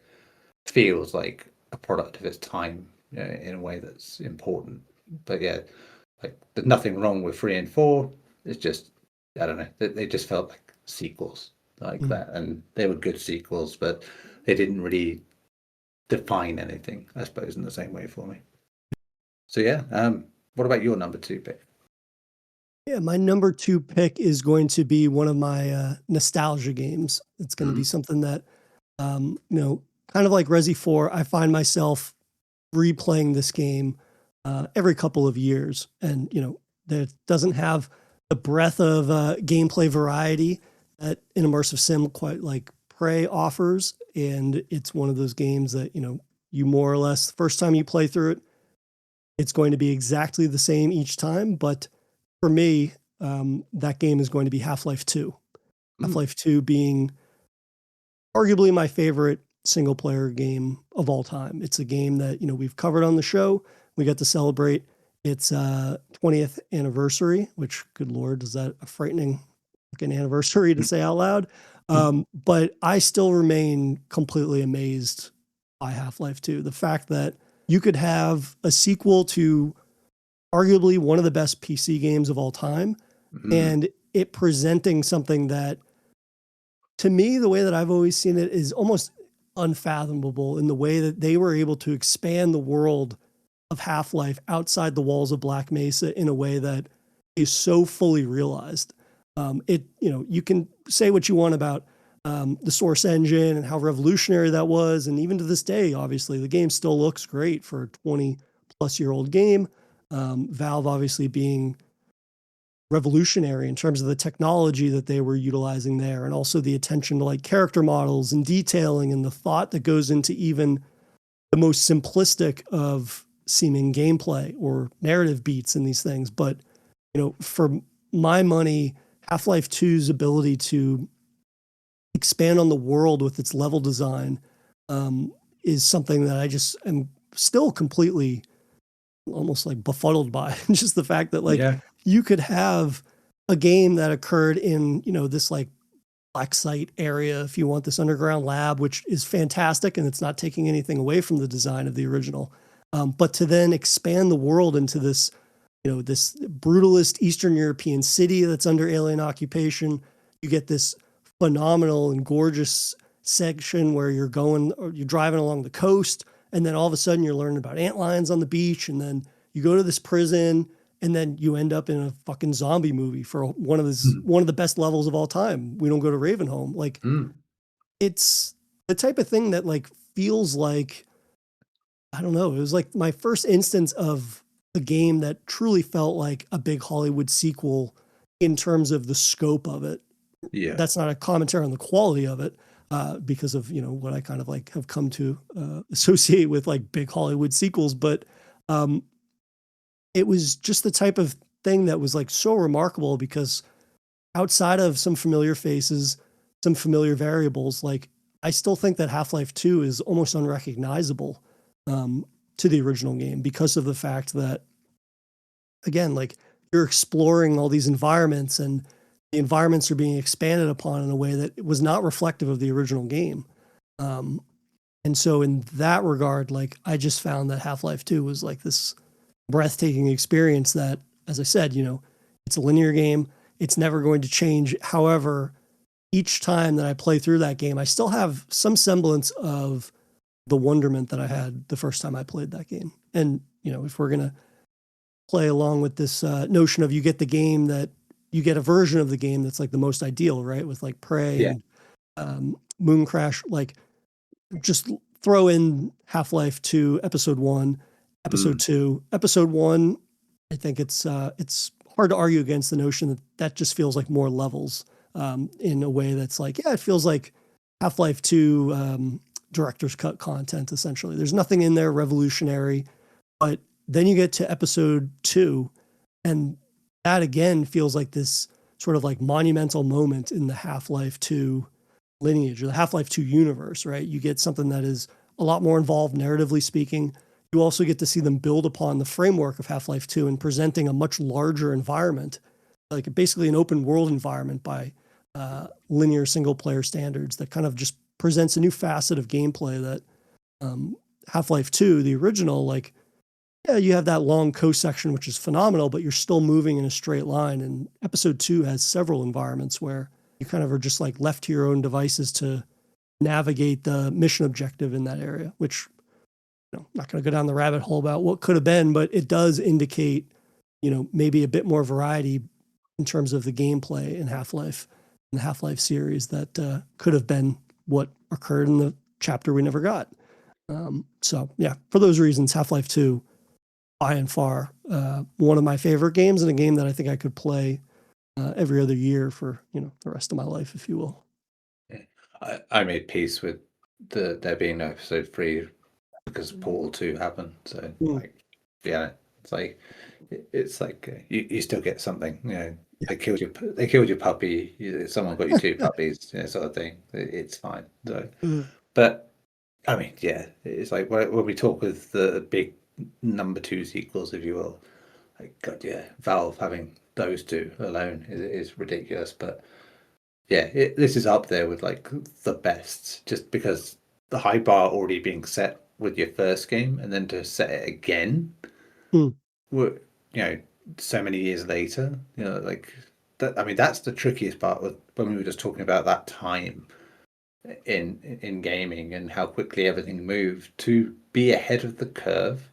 feels like a product of its time, in a way that's important. But yeah, like there's nothing wrong with 3 and 4. It's just, I don't know, they just felt like sequels like that, and they were good sequels, but they didn't really define anything, I suppose, in the same way for me. So yeah, what about your number 2 pick? Yeah, my number 2 pick is going to be one of my nostalgia games. It's going to be something that, kind of like Resi 4, I find myself replaying this game every couple of years. And, that doesn't have the breadth of gameplay variety that an immersive sim quite like Prey offers. And it's one of those games that, you more or less, the first time you play through it, it's going to be exactly the same each time. But for me, that game is going to be Half-Life 2. Half-Life 2 being arguably my favorite single player game of all time. It's a game that, we've covered on the show. We got to celebrate its 20th anniversary, which, good Lord, is that a frightening fucking anniversary to say out loud? But I still remain completely amazed by Half-Life 2. The fact that you could have a sequel to arguably one of the best PC games of all time, and it presenting something that, to me, the way that I've always seen it is almost unfathomable in the way that they were able to expand the world of Half-Life outside the walls of Black Mesa in a way that is so fully realized. You can say what you want about the Source engine and how revolutionary that was. And even to this day, obviously, the game still looks great for a 20-plus-year-old game. Valve obviously being revolutionary in terms of the technology that they were utilizing there, and also the attention to like character models and detailing and the thought that goes into even the most simplistic of seeming gameplay or narrative beats in these things. But, for my money, Half-Life 2's ability to expand on the world with its level design is something that I just am still completely almost like befuddled by. Just the fact that you could have a game that occurred in, this like black site area, if you want, this underground lab, which is fantastic. And it's not taking anything away from the design of the original. But to then expand the world into this, this brutalist Eastern European city that's under alien occupation, you get this phenomenal and gorgeous section where you're driving along the coast. And then all of a sudden you're learning about antlions on the beach. And then you go to this prison, and then you end up in a fucking zombie movie for one of the best levels of all time. We Don't Go to Ravenholm. Like, it's the type of thing that like feels like I don't know. It was like my first instance of a game that truly felt like a big Hollywood sequel in terms of the scope of it. Yeah. That's not a commentary on the quality of it, because of, what I kind of like have come to associate with like big Hollywood sequels. But it was just the type of thing that was like so remarkable because outside of some familiar faces, some familiar variables, like I still think that Half-Life 2 is almost unrecognizable to the original game because of the fact that, again, like you're exploring all these environments and the environments are being expanded upon in a way that was not reflective of the original game. And so in that regard, like I just found that Half-Life 2 was like this breathtaking experience that, as I said, it's a linear game. It's never going to change. However, each time that I play through that game, I still have some semblance of the wonderment that I had the first time I played that game. And, if we're going to play along with this notion of you get a version of the game that's like the most ideal, right? With like Prey and Moon Crash, like just throw in Half-Life 2, Episode 1, Episode 2. Episode 1, I think it's hard to argue against the notion that just feels like more levels in a way that's like, it feels like Half-Life 2 director's cut content, essentially. There's nothing in there revolutionary, but then you get to Episode 2, and that again feels like this sort of like monumental moment in the Half-Life 2 lineage or the Half-Life 2 universe, right? You get something that is a lot more involved narratively speaking. You also get to see them build upon the framework of Half-Life 2 and presenting a much larger environment, like basically an open world environment by linear single player standards that kind of just presents a new facet of gameplay that Half-Life 2, the original, like, you have that long coast section, which is phenomenal, but you're still moving in a straight line. And Episode 2 has several environments where you kind of are just like left to your own devices to navigate the mission objective in that area, which, I'm not going to go down the rabbit hole about what could have been, but it does indicate, maybe a bit more variety in terms of the gameplay in Half-Life, in the Half-Life series that could have been what occurred in the chapter we never got. So yeah, for those reasons, Half-Life 2, by and far, one of my favorite games and a game that I think I could play every other year for, the rest of my life, if you will. Yeah. I made peace with there being no Episode 3 because Portal 2 happened. So it's like you still get something. They killed your puppy. Someone got you two puppies, sort of thing. It's fine. So, but I mean, it's like when we talk with the big number 2 sequels, if you will. Like God, Valve having those two alone is ridiculous. But this is up there with like the best, just because the high bar already being set with your first game, and then to set it again, so many years later, like that. I mean, that's the trickiest part with when we were just talking about that time in gaming and how quickly everything moved. To be ahead of the curve,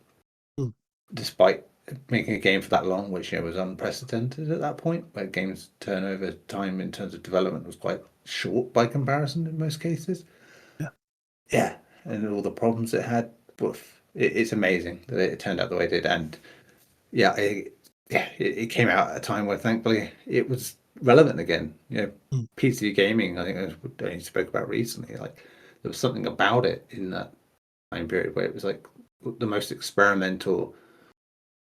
despite making a game for that long, which was unprecedented at that point, where games turnover time in terms of development was quite short by comparison in most cases. Yeah, and all the problems it had. It's amazing that it turned out the way it did, and it came out at a time where thankfully it was relevant again. PC gaming, I think I only spoke about recently. Like there was something about it in that time period where it was like the most experimental,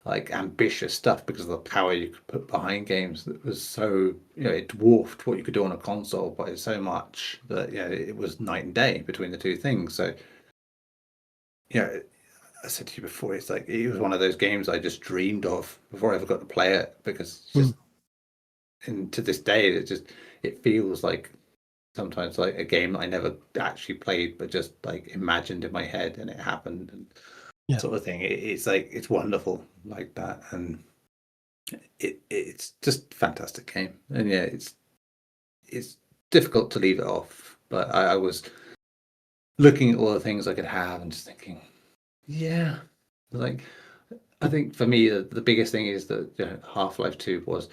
like ambitious stuff because of the power you could put behind games. That was so it dwarfed what you could do on a console by so much that it was night and day between the two things. So I said to you before, it's like it was one of those games I just dreamed of before I ever got to play it, because and to this day it feels like sometimes like a game I never actually played but just like imagined in my head and it happened, and sort of thing. It's like it's wonderful like that, and it's just a fantastic game. And it's difficult to leave it off, but I was looking at all the things I could have and just thinking, like I think for me the biggest thing is that Half-Life 2 was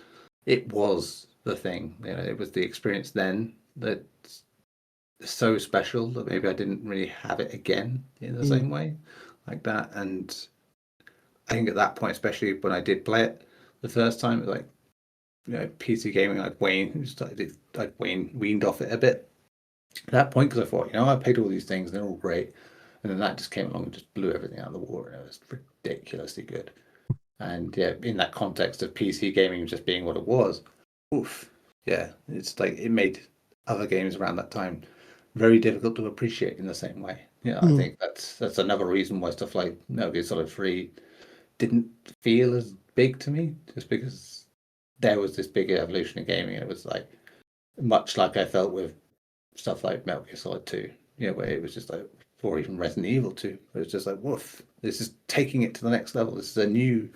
the thing. It was the experience then that's so special that maybe I didn't really have it again in the same way. like that. And I think at that point, especially when I did play it the first time, it was like, PC gaming, I'd weaned off it a bit at that point, because I thought, I played all these things and they're all great, and then that just came along and just blew everything out of the water, and it was ridiculously good. And yeah, in that context of PC gaming just being what it was, oof, yeah, it's like it made other games around that time very difficult to appreciate in the same way. I think that's another reason why stuff like Metal Gear Solid 3 didn't feel as big to me, just because there was this big evolution in gaming. It was like much like I felt with stuff like Metal Gear Solid 2, where it was just like, or even Resident Evil 2, where it's just like, woof, this is taking it to the next level. This is a new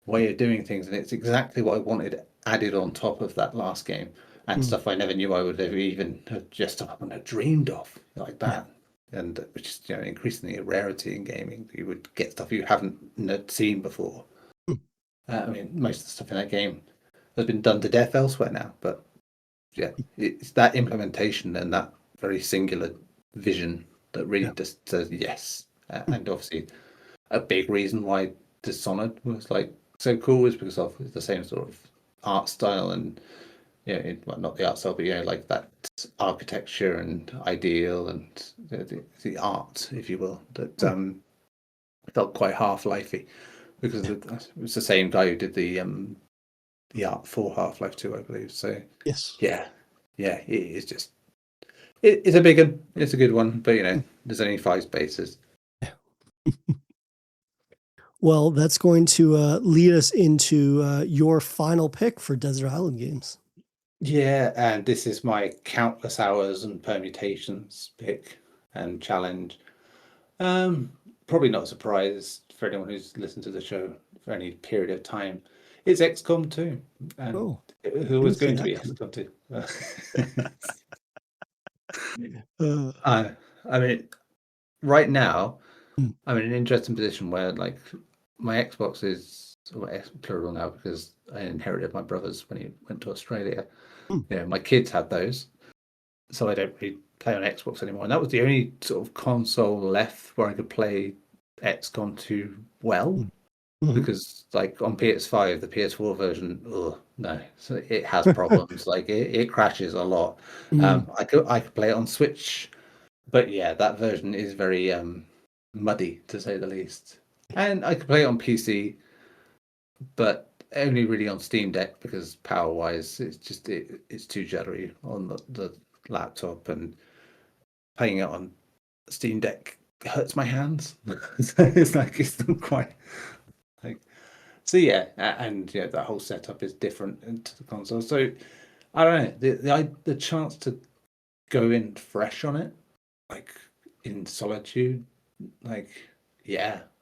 way of doing things, and it's exactly what I wanted added on top of that last game, and stuff I never knew I would ever even have just up and have dreamed of like that. And which is increasingly a rarity in gaming. You would get stuff you haven't seen before. I mean, most of the stuff in that game has been done to death elsewhere now, but yeah, it's that implementation and that very singular vision that really just says yes. And obviously, a big reason why Dishonored was like so cool is because of the same sort of art style, and well, not the art style, but like that architecture and ideal and the art, if you will, that felt quite Half-Lifey, because it was the same guy who did the art for Half-Life 2, I believe. So Yes. yeah, it is just it's a big one. It's a good one, but there's only 5 spaces. Well, that's going to lead us into your final pick for Desert Island Games. Yeah, and this is my countless hours and permutations pick and challenge. Probably not a surprise for anyone who's listened to the show for any period of time. It's XCOM 2. And who was going to be XCOM 2? I mean, right now, I'm in an interesting position where, like, my Xbox is plural now because I inherited my brother's when he went to Australia. My kids had those, so I don't really play on Xbox anymore. And that was the only sort of console left where I could play XCOM 2 well. Because like on PS5, the PS4 version, no, so it has problems. Like it crashes a lot. I could play it on Switch, but yeah, that version is very muddy, to say the least. And I could play it on PC, but only really on Steam Deck, because power wise it's just it's too jittery on the laptop, and playing it on Steam Deck hurts my hands. So it's like it's not quite like, so yeah, and that whole setup is different to the console. So I don't know, the chance to go in fresh on it, like in solitude, like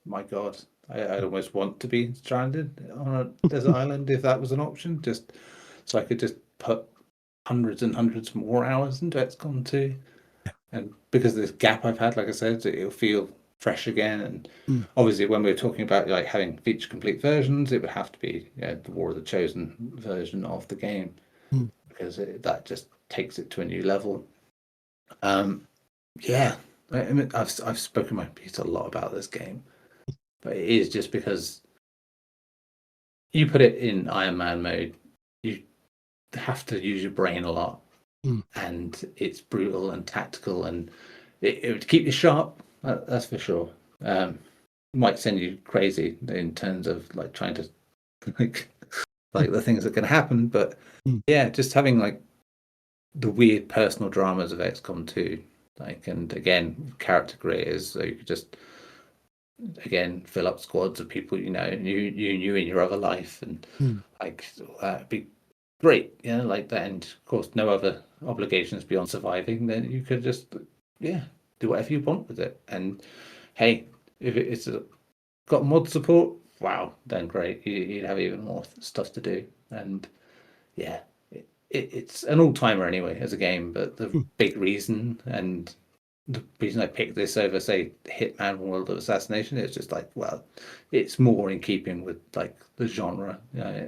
my God, I'd almost want to be stranded on a desert island if that was an option, just so I could just put hundreds and hundreds more hours into XCOM 2. And because of this gap I've had, like I said, it'll feel fresh again. And obviously, when we were talking about like having feature complete versions, it would have to be the War of the Chosen version of the game, because that just takes it to a new level. I mean, I've spoken my piece a lot about this game, but it is just because you put it in Iron Man mode, you have to use your brain a lot, and it's brutal and tactical, and it would keep you sharp. That's for sure. Might send you crazy in terms of like trying to like the things that can happen, but just having like the weird personal dramas of XCOM 2, like, and again character creators, so you could just again fill up squads of people you knew in your other life, and like that'd be great, like that. And of course, no other obligations beyond surviving. Then you could just do whatever you want with it. And hey, if it's got mod support, wow, then great. You'd have even more stuff to do. And it's an all-timer anyway as a game. But the big reason, and the reason I picked this over, say, Hitman: World of Assassination, it's just like, well, it's more in keeping with like the genre,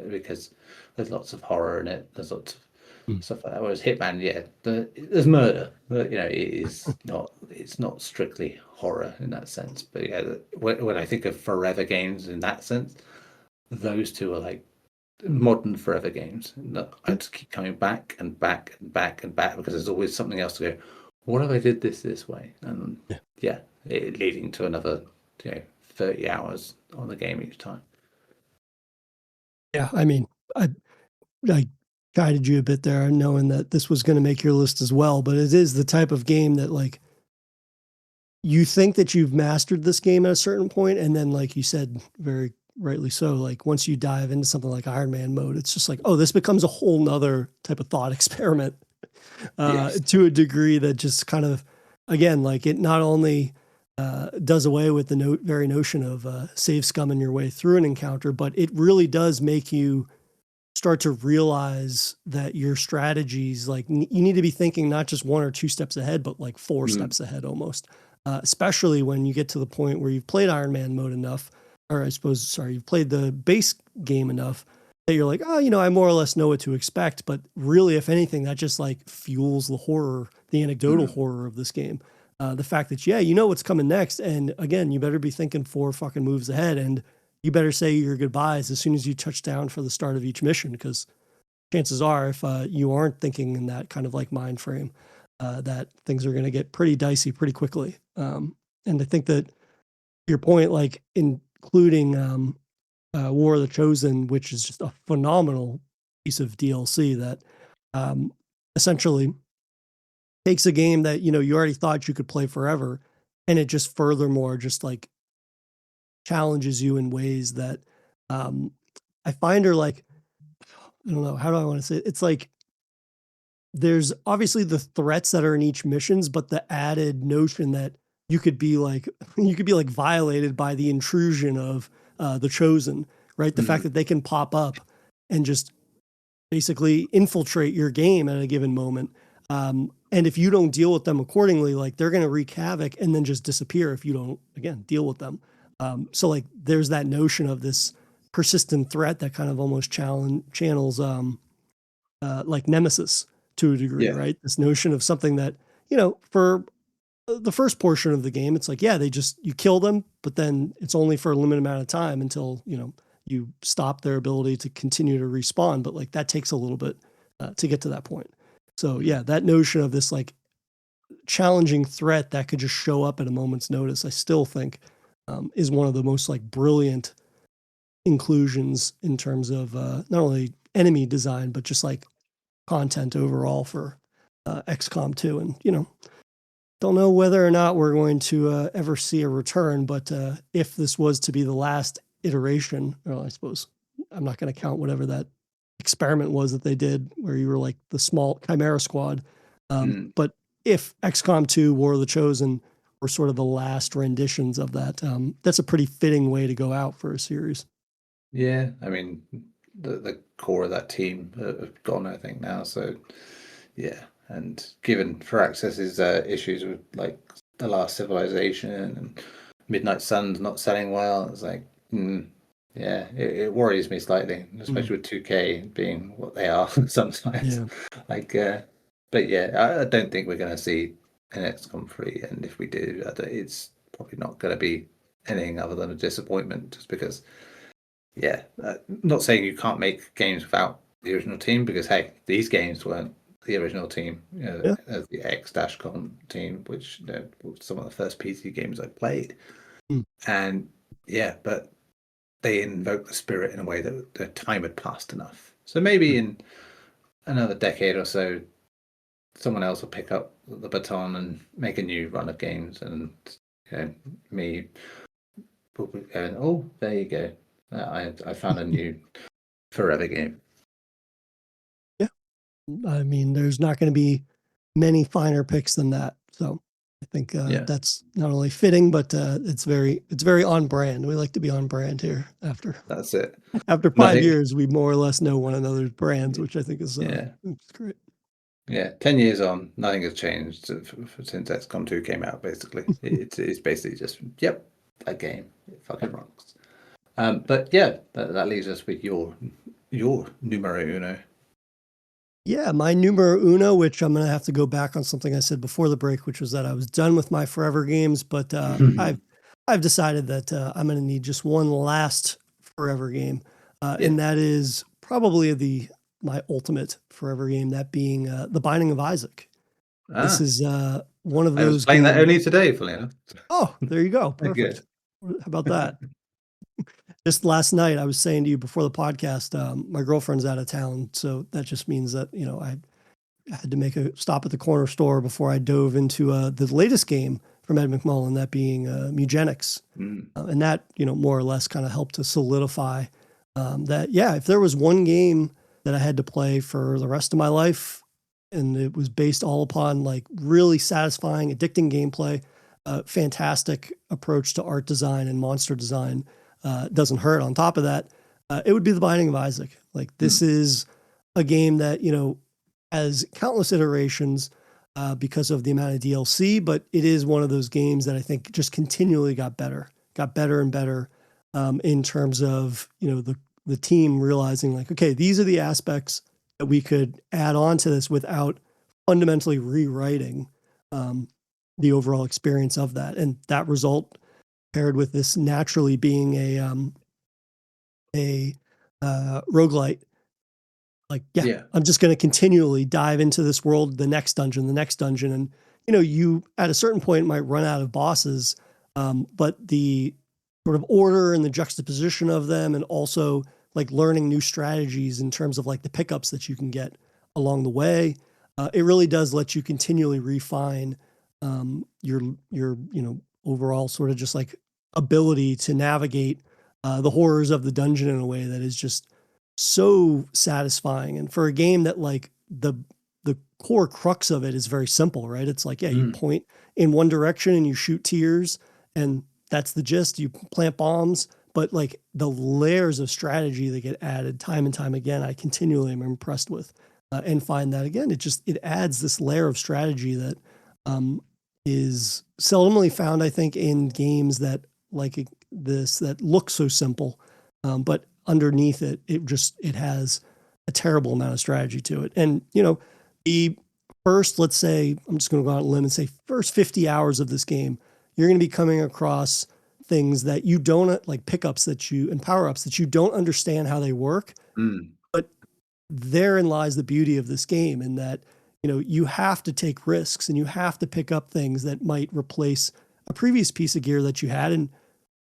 because there's lots of horror in it. There's lots of stuff like that. Whereas Hitman, yeah, there's murder, but you know, it's not strictly horror in that sense. But yeah, when I think of forever games in that sense, those two are like modern forever games. I just keep coming back and back and back and back because there's always something else to go. What if I did this way? And yeah, it leading to another 30 hours on the game each time. Yeah, I mean, I guided you a bit there, knowing that this was going to make your list as well. But it is the type of game that, like, you think that you've mastered this game at a certain point, and then, like you said, very rightly so, like once you dive into something like Iron Man mode, it's just like, oh, this becomes a whole nother type of thought experiment to a degree that just kind of, again, like it not only does away with the very notion of save scumming your way through an encounter, but it really does make you start to realize that your strategies, like you need to be thinking not just 1 or 2 steps ahead, but like 4 steps ahead almost, especially when you get to the point where you've played Iron Man mode enough, or I suppose, sorry, you've played the base game enough that you're like, oh, I more or less know what to expect. But really, if anything, that just like fuels the horror, the anecdotal horror of this game. The fact that, you know what's coming next. And again, you better be thinking 4 fucking moves ahead, and you better say your goodbyes as soon as you touch down for the start of each mission, because chances are, if you aren't thinking in that kind of like mind frame, that things are going to get pretty dicey pretty quickly. And I think that your point, like including War of the Chosen, which is just a phenomenal piece of DLC that essentially takes a game that, you already thought you could play forever, and it just furthermore just like challenges you in ways that I find are like, I don't know, how do I want to say it? It's like there's obviously the threats that are in each missions, but the added notion that you could be like violated by the intrusion of the Chosen, right? The fact that they can pop up and just basically infiltrate your game at a given moment. And if you don't deal with them accordingly, like they're going to wreak havoc and then just disappear if you don't, again, deal with them. So like there's that notion of this persistent threat that kind of almost channels like Nemesis to a degree, right? This notion of something that, for the first portion of the game, it's like, you kill them, but then it's only for a limited amount of time until, you stop their ability to continue to respawn. But like that takes a little bit to get to that point. So yeah, that notion of this like challenging threat that could just show up at a moment's notice, I still think is one of the most like brilliant inclusions in terms of not only enemy design, but just like content overall for XCOM 2. And, don't know whether or not we're going to ever see a return, but if this was to be the last iteration, well, I suppose I'm not going to count whatever that experiment was that they did where you were like the small Chimera Squad. But if XCOM 2, War of the Chosen were sort of the last renditions of that, that's a pretty fitting way to go out for a series. Yeah, I mean, the core of that team have gone, I think, now. So, yeah. And given Firaxis's issues with like The Last Civilization and Midnight Suns not selling well, it's like, it worries me slightly, especially with 2K being what they are sometimes. Like, but yeah, I don't think we're going to see an XCOM 3, and if we do, it's probably not going to be anything other than a disappointment, just because. Yeah, not saying you can't make games without the original team, because hey, these games weren't the original team, the X-Com team, which was some of the first PC games I played, and but they invoke the spirit in a way that the time had passed enough. So maybe in another decade or so, someone else will pick up the baton and make a new run of games, and me will be going, oh, there you go. I found a new forever game. Yeah, I mean, there's not going to be many finer picks than that. So I think that's not only fitting, but it's very on brand. We like to be on brand here. That's it. After 5 years, we more or less know one another's brands, which I think is it's great. Yeah, 10 years on, nothing has changed since XCOM 2 came out. Basically, it's basically just that game. It fucking rocks. But yeah, that leaves us with your numero uno. Yeah, my numero uno, which I'm gonna have to go back on something I said before the break, which was that I was done with my forever games, but I've decided that I'm gonna need just one last forever game, Yeah. and that is probably my ultimate forever game, that being The Binding of Isaac. This Ah, is one of I was those playing that games. only today, fully enough. Oh, there you go, Good. perfect. How about that? Just last night, I was saying to you before the podcast, my girlfriend's out of town, so that just means that I had to make a stop at the corner store before I dove into the latest game from Ed McMullen, that being Mugenics. Mm. And that, more or less kind of helped to solidify that, yeah, if there was one game that I had to play for the rest of my life and it was based all upon like really satisfying, addicting gameplay, fantastic approach to art design and monster design, doesn't hurt on top of that, it would be The Binding of Isaac. Like this is a game that, has countless iterations because of the amount of DLC, but it is one of those games that I think just continually got better and better in terms of, the team realizing like, okay, these are the aspects that we could add on to this without fundamentally rewriting the overall experience of that. And that result paired with this naturally being a roguelite, like, yeah, Yeah. I'm just going to continually dive into this world, the next dungeon. And, you at a certain point might run out of bosses, but the sort of order and the juxtaposition of them, and also like learning new strategies in terms of like the pickups that you can get along the way, it really does let you continually refine your overall sort of just like ability to navigate the horrors of the dungeon in a way that is just so satisfying. And for a game that like the core crux of it is very simple, right? It's like, yeah, you point in one direction and you shoot tiers, and that's the gist. You plant bombs, but like the layers of strategy that get added time and time again, I continually am impressed with, and find that again, it adds this layer of strategy that is seldomly found, I think, in games that like this that look so simple, but underneath it has a terrible amount of strategy to it. And the first, let's say, I'm just going to go out on a limb and say first 50 hours of this game, you're going to be coming across things that you don't like, pickups and power-ups that you don't understand how they work. But therein lies the beauty of this game, in that you have to take risks and you have to pick up things that might replace a previous piece of gear that you had. And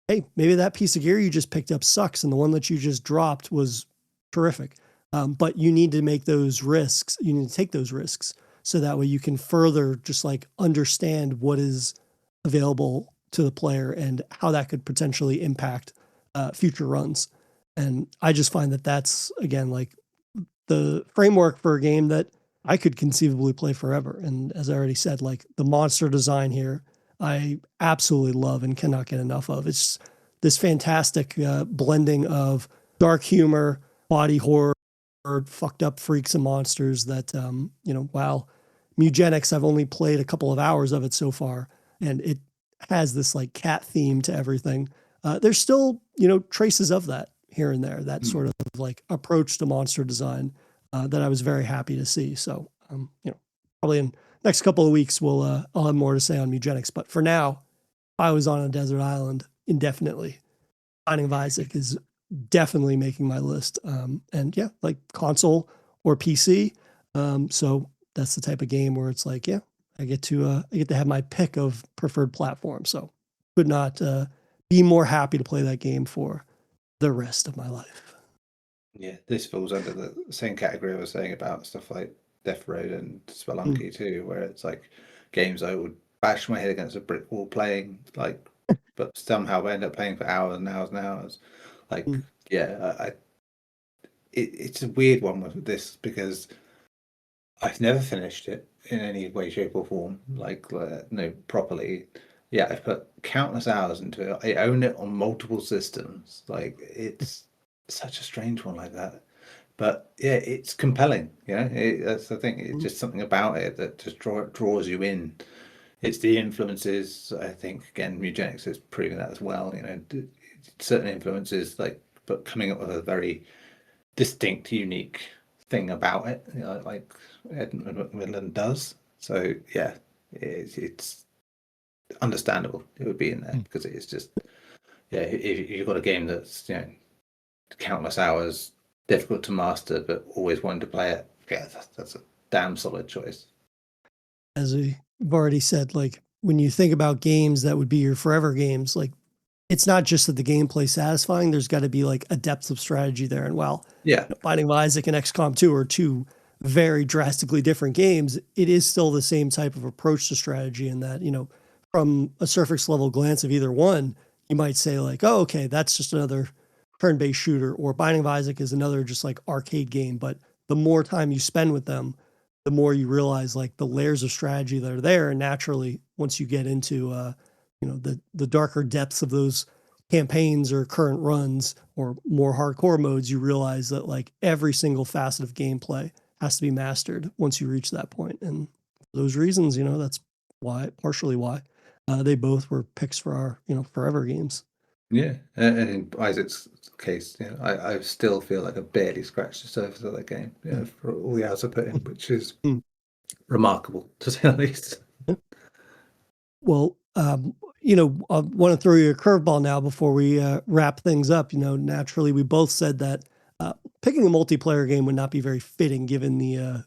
hey, maybe that piece of gear you just picked up sucks and the one that you just dropped was terrific. But you need to make those risks. You need to take those risks so that way you can further just like understand what is available to the player and how that could potentially impact future runs. And I just find that that's, again, like the framework for a game that I could conceivably play forever. And as I already said, like the monster design here, I absolutely love and cannot get enough of. It's this fantastic blending of dark humor, body horror, fucked up freaks and monsters that, while Mugenics, I've only played a couple of hours of it so far, and it has this like cat theme to everything. There's still, traces of that here and there, that sort of like approach to monster design that I was very happy to see. So, probably in next couple of weeks, I'll have more to say on Mugenics. But for now, I was on a desert island indefinitely. Binding of Isaac is definitely making my list. And yeah, like console or PC. So that's the type of game where it's like, yeah, I get to have my pick of preferred platform. So could not be more happy to play that game for the rest of my life. Yeah, this falls under the same category I was saying about stuff like Death Road and Spelunky too, where it's like games I would bash my head against a brick wall playing, like, but somehow I end up playing for hours and hours and hours. Like, yeah, it's a weird one with this because I've never finished it in any way, shape, or form, like no, properly. Yeah, I've put countless hours into it. I own it on multiple systems. Like, it's such a strange one like that. But yeah, it's compelling. That's the thing. It's just something about it that just draws you in. It's the influences. I think again, Mugenics is proving that as well. Certain influences, like, but coming up with a very distinct, unique thing about it, like Edmund Macmillan does. So yeah, it's understandable it would be in there because it is just if you've got a game that's countless hours, difficult to master, but always wanting to play it, that's a damn solid choice. As we've already said, like when you think about games that would be your forever games, like it's not just that the gameplay satisfying. There's got to be like a depth of strategy there. And while Binding of Isaac and XCOM 2 are two very drastically different games, it is still the same type of approach to strategy. In that, from a surface level glance of either one, you might say like, oh, okay, that's just another turn-based shooter, or Binding of Isaac is another just like arcade game. But the more time you spend with them, the more you realize like the layers of strategy that are there. And naturally, once you get into the darker depths of those campaigns or current runs or more hardcore modes, you realize that like every single facet of gameplay has to be mastered once you reach that point. And for those reasons, that's partially why they both were picks for our forever games. Yeah, and in Isaac's case, I still feel like I barely scratched the surface of that game, for all the hours I put in, which is remarkable to say the least. Well, I want to throw you a curveball now before we wrap things up. Naturally, we both said that picking a multiplayer game would not be very fitting given the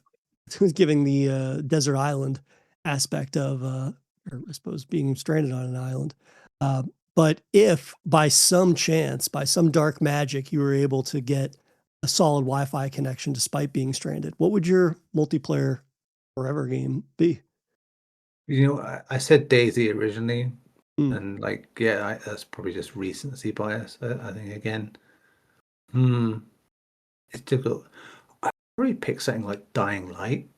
desert island aspect of, or I suppose being stranded on an island. But if by some chance, by some dark magic, you were able to get a solid Wi-Fi connection despite being stranded, what would your multiplayer forever game be? I said Daisy originally, and that's probably just recency bias. I think again, it's difficult. I'd probably pick something like Dying Light,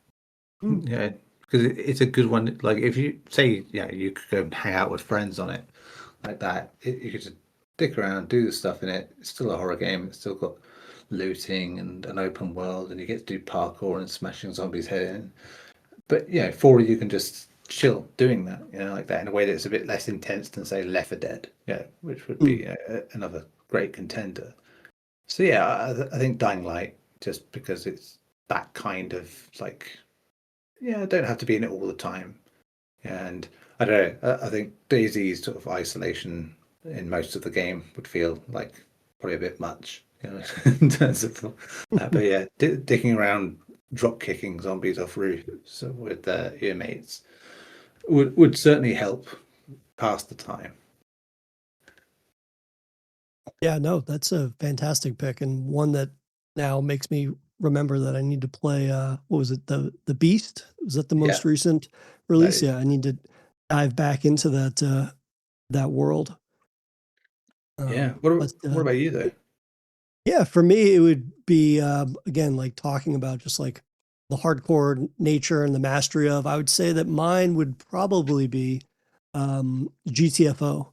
because it's a good one. Like if you say, you could go and hang out with friends on it, like that, you could just stick around, do the stuff in it. It's still a horror game. It's still got looting and an open world, and you get to do parkour and smashing zombies' head in. But for you can just chill doing that, like that in a way that's a bit less intense than say Left 4 Dead, which would be another great contender. So I think Dying Light, just because it's that kind of like, I don't have to be in it all the time, and I don't know. I think Daisy's sort of isolation in most of the game would feel like probably a bit much, in terms of that. But dicking around, drop kicking zombies off roofs with your mates would certainly help pass the time. Yeah, no, that's a fantastic pick, and one that now makes me remember that I need to play. What was it? The Beast? Was that the most recent release? I need to dive back into that world. What about you though? Yeah, for me, it would be again like talking about just like the hardcore nature and the mastery of. I would say that mine would probably be GTFO,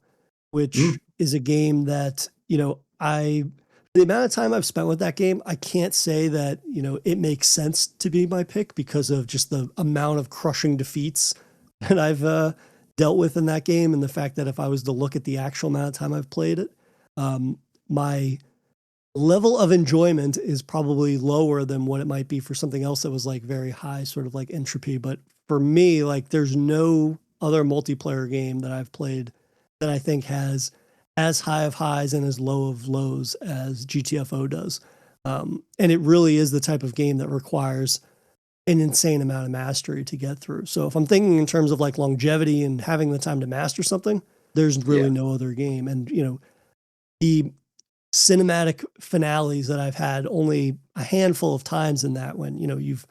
which is a game that the amount of time I've spent with that game, I can't say that it makes sense to be my pick because of just the amount of crushing defeats that I've dealt with in that game, and the fact that if I was to look at the actual amount of time I've played it, my level of enjoyment is probably lower than what it might be for something else that was like very high sort of like entropy. But for me, like there's no other multiplayer game that I've played that I think has as high of highs and as low of lows as GTFO does. And it really is the type of game that requires an insane amount of mastery to get through. So if I'm thinking in terms of like longevity and having the time to master something, there's really no other game. And, the cinematic finales that I've had only a handful of times in that, when, you've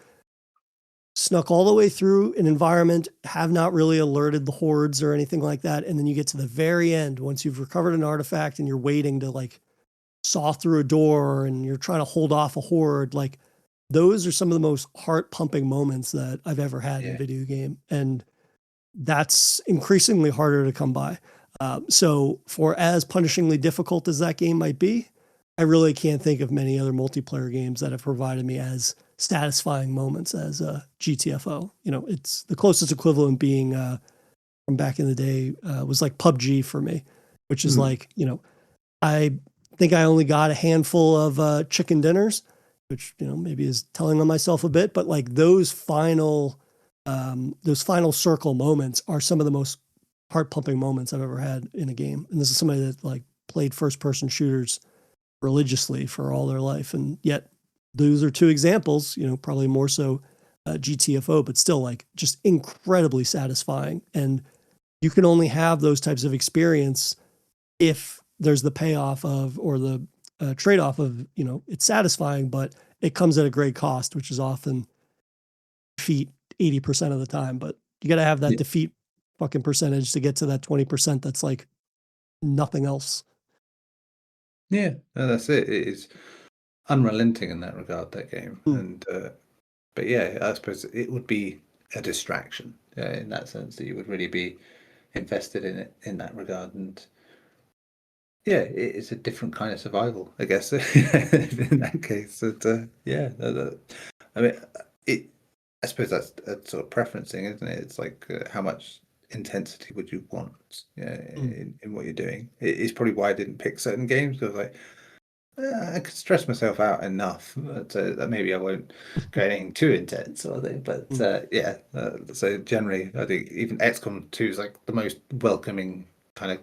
snuck all the way through an environment, have not really alerted the hordes or anything like that. And then you get to the very end, once you've recovered an artifact and you're waiting to like saw through a door and you're trying to hold off a horde. Like those are some of the most heart pumping moments that I've ever had in a video game. And that's increasingly harder to come by. So for as punishingly difficult as that game might be, I really can't think of many other multiplayer games that have provided me as satisfying moments as GTFO. It's the closest equivalent being from back in the day was like PUBG for me, which is like, I think I only got a handful of chicken dinners. It which maybe is telling on myself a bit, but like those final circle moments are some of the most heart pumping moments I've ever had in a game. And this is somebody that like played first person shooters religiously for all their life, and yet those are two examples. Probably more so GTFO, but still like just incredibly satisfying. And you can only have those types of experience if there's the payoff of, or the trade-off of, it's satisfying, but it comes at a great cost, which is often defeat 80% of the time. But you got to have that defeat fucking percentage to get to that 20% that's like nothing else. Yeah, no, that's it. It is unrelenting in that regard, that game. And but yeah, I suppose it would be a distraction in that sense, that you would really be invested in it in that regard. And yeah, it's a different kind of survival, I guess, in that case. Yeah, I mean, I suppose that's a sort of preference thing, isn't it? It's like how much intensity would you want in what you're doing? It's probably why I didn't pick certain games, because like I could stress myself out enough that maybe I won't go anything too intense sort of thing. But yeah, so generally I think even XCOM 2 is like the most welcoming kind of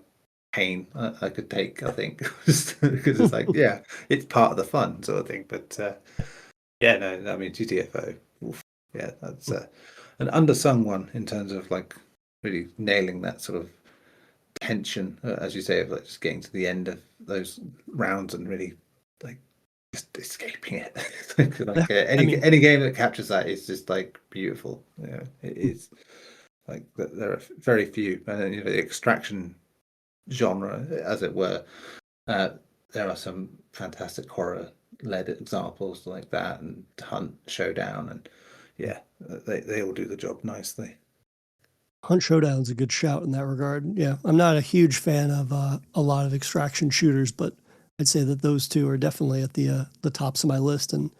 pain I could take, I think, because it's like, yeah, it's part of the fun sort of thing. But yeah, no, I mean GTFO, oof, yeah, that's an undersung one in terms of like really nailing that sort of tension, as you say, of like just getting to the end of those rounds and really like just escaping it. Like any game that captures that is just like beautiful. Yeah, it is. Like there are very few, and the extraction genre, as it were. There are some fantastic horror-led examples like that, and Hunt Showdown, and yeah, they all do the job nicely. Hunt Showdown's a good shout in that regard. Yeah, I'm not a huge fan of a lot of extraction shooters, but I'd say that those two are definitely at the tops of my list. And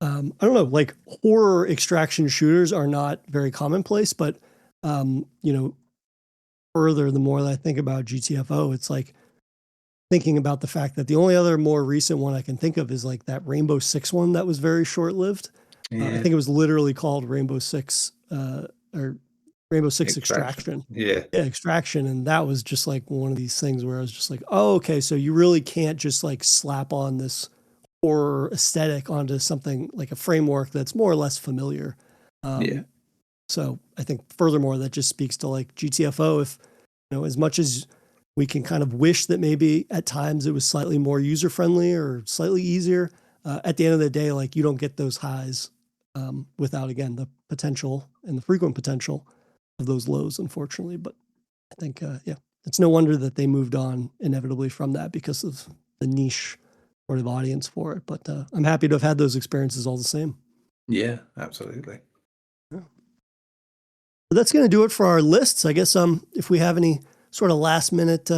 I don't know, like horror extraction shooters are not very commonplace, but further, the more that I think about GTFO, it's like thinking about the fact that the only other more recent one I can think of is like that Rainbow Six one that was very short-lived. I think it was literally called Rainbow Six or Rainbow Six Extraction. Yeah, Extraction. And that was just like one of these things where I was just like, oh, okay, so you really can't just like slap on this horror aesthetic onto something like a framework that's more or less familiar. So I think furthermore, that just speaks to like GTFO. If, as much as we can kind of wish that maybe at times it was slightly more user-friendly or slightly easier, at the end of the day, like you don't get those highs without, again, the potential and the frequent potential of those lows, unfortunately. But I think, it's no wonder that they moved on inevitably from that because of the niche sort of audience for it. But I'm happy to have had those experiences all the same. Yeah, absolutely. Yeah. But that's going to do it for our lists. I guess if we have any sort of last minute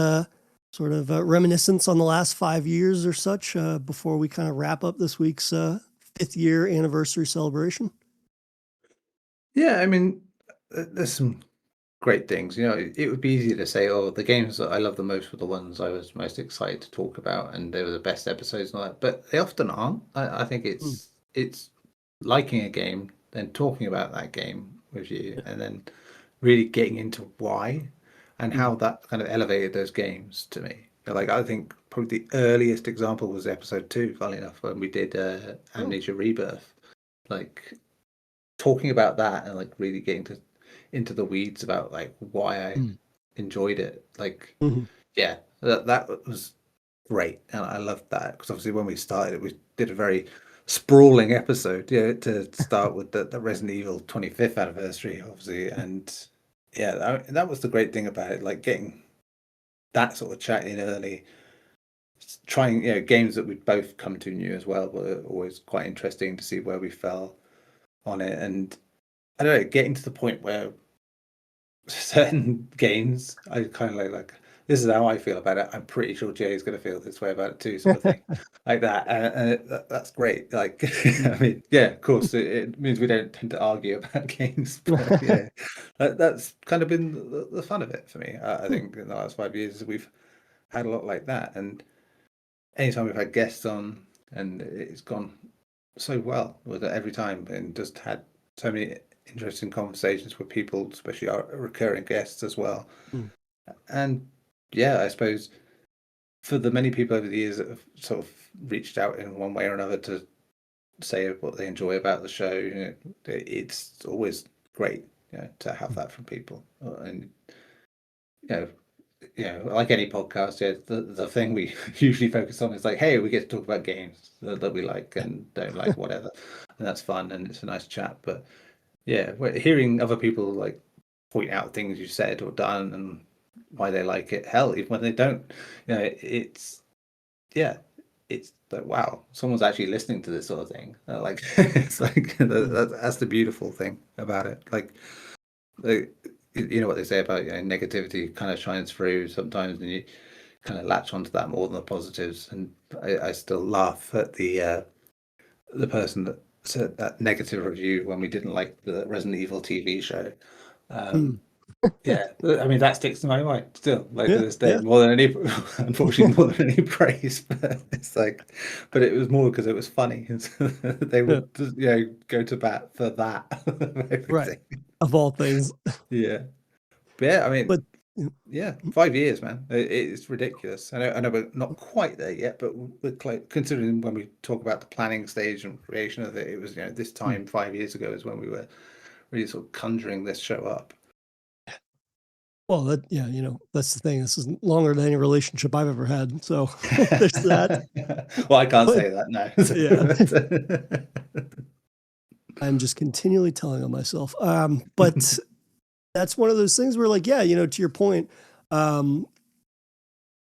reminiscence on the last 5 years or such before we kind of wrap up this week's 5th year anniversary celebration. Yeah, I mean, there's some great things. It would be easy to say, oh, the games that I love the most were the ones I was most excited to talk about, and they were the best episodes and all that. But they often aren't. I think it's liking a game, then talking about that game with you, and then really getting into why and how that kind of elevated those games to me. Like, I think probably the earliest example was episode 2, funnily enough, when we did Amnesia Rebirth. Like, talking about that and like really getting into the weeds about like why I enjoyed it. Like, yeah, that was great, and I loved that because obviously when we started, we did a very sprawling episode, to start with the Resident Evil 25th anniversary, obviously, and yeah, that was the great thing about it, like getting that sort of chat in early, trying games that we'd both come to new as well were always quite interesting to see where we fell on it. And I don't know, getting to the point where certain games I kind of like this is how I feel about it, I'm pretty sure Jay is going to feel this way about it too, sort of thing. Like that, and that's great. Like, I mean, yeah, of course it means we don't tend to argue about games, but yeah, that's kind of been the fun of it for me. I think in the last 5 years we've had a lot like that, and anytime we've had guests on and it's gone so well with it every time, and just had so many interesting conversations with people, especially our recurring guests as well. Mm. And yeah, I suppose for the many people over the years that have sort of reached out in one way or another to say what they enjoy about the show, it's always great, to have that from people. And you know, like any podcast, the thing we usually focus on is like, hey, we get to talk about games that we like and don't like, whatever, and that's fun and it's a nice chat. But yeah, hearing other people like point out things you said or done and why they like it, hell, even when they don't, it's yeah, it's like, wow, someone's actually listening to this sort of thing. Like it's like that's the beautiful thing about it. Like you know what they say about, negativity kind of shines through sometimes, and you kind of latch onto that more than the positives. And I still laugh at the person that said that negative review when we didn't like the Resident Evil TV show. Mm. Yeah, I mean that sticks to my mind still, like to Yeah, this day, yeah. more than any, unfortunately, more than any praise. But it's like, but it was more because it was funny. They Yeah. would just, go to bat for that, Right. everything. Of all things. Yeah, but yeah, I mean, But yeah, 5 years, man. It's ridiculous. I know we're not quite there yet, but we're considering when we talk about the planning stage and creation of it, it was, this time 5 years ago is when we were really sort of conjuring this show up. well, that's the thing. This is longer than any relationship I've ever had. So there's that. Well, I can't But say that now. yeah, I'm just continually telling on myself. But that's one of those things where, like, yeah, to your point, um,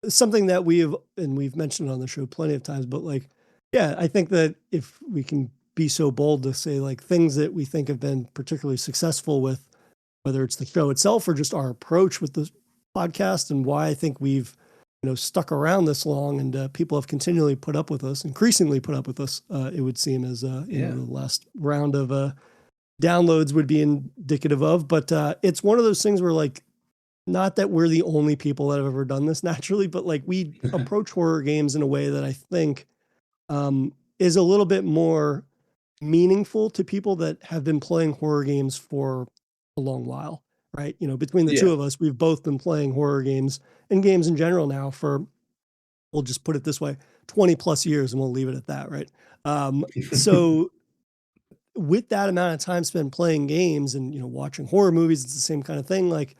something that we've mentioned on the show plenty of times, but like, yeah, I think that if we can be so bold to say like things that we think have been particularly successful with, whether it's the show itself or just our approach with the podcast, and why I think we've, stuck around this long, and people have continually put up with us, increasingly put up with us. It would seem as the last round of downloads would be indicative of, but it's one of those things where, like, not that we're the only people that have ever done this naturally, but like we approach horror games in a way that I think is a little bit more meaningful to people that have been playing horror games for a long while, right? Between the two Yeah. of us, we've both been playing horror games and games in general now for, we'll just put it this way, 20 plus years, and we'll leave it at that, right? So with that amount of time spent playing games and, watching horror movies, it's the same kind of thing. Like,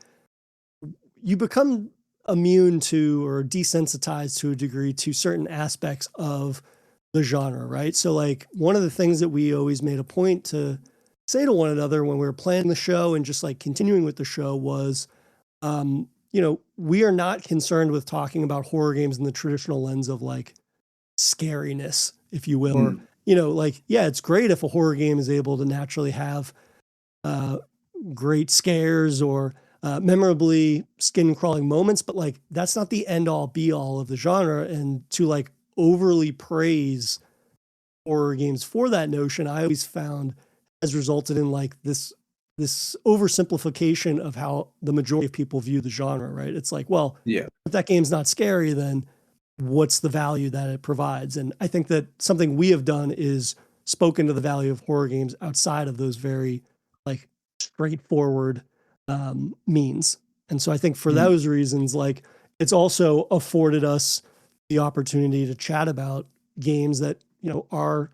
you become immune to or desensitized to a degree to certain aspects of the genre, right? So like one of the things that we always made a point to say to one another when we were planning the show and just like continuing with the show was, we are not concerned with talking about horror games in the traditional lens of like scariness, if you will, or, like, yeah, it's great if a horror game is able to naturally have great scares or memorably skin crawling moments, but like that's not the end all be all of the genre. And to like overly praise horror games for that notion, I always found has resulted in like this oversimplification of how the majority of people view the genre, right? It's like, well, Yeah. if that game's not scary, then what's the value that it provides? And I think that something we have done is spoken to the value of horror games outside of those very like straightforward means. And so I think for those reasons, like it's also afforded us the opportunity to chat about games that, are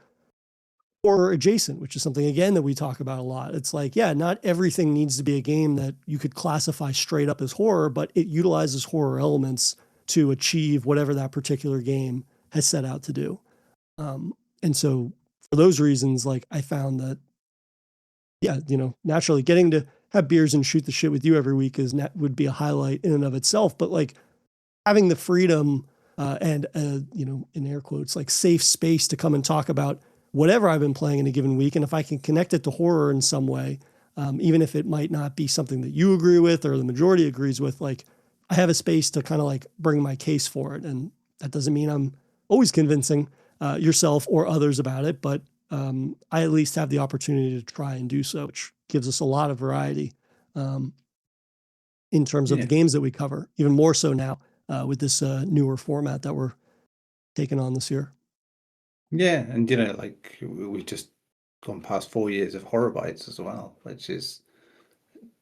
horror adjacent, which is something again that we talk about a lot. It's like, yeah, not everything needs to be a game that you could classify straight up as horror, but it utilizes horror elements to achieve whatever that particular game has set out to do. And so for those reasons, like I found that, yeah, naturally getting to have beers and shoot the shit with you every week would be a highlight in and of itself. But like having the freedom and, in air quotes, like safe space to come and talk about whatever I've been playing in a given week. And if I can connect it to horror in some way, even if it might not be something that you agree with or the majority agrees with, like I have a space to kind of like bring my case for it. And that doesn't mean I'm always convincing yourself or others about it, but I at least have the opportunity to try and do so, which gives us a lot of variety in terms of the games that we cover, even more so now with this newer format that we're taking on this year. Yeah, and like we've just gone past 4 years of Horror Bites as well, which is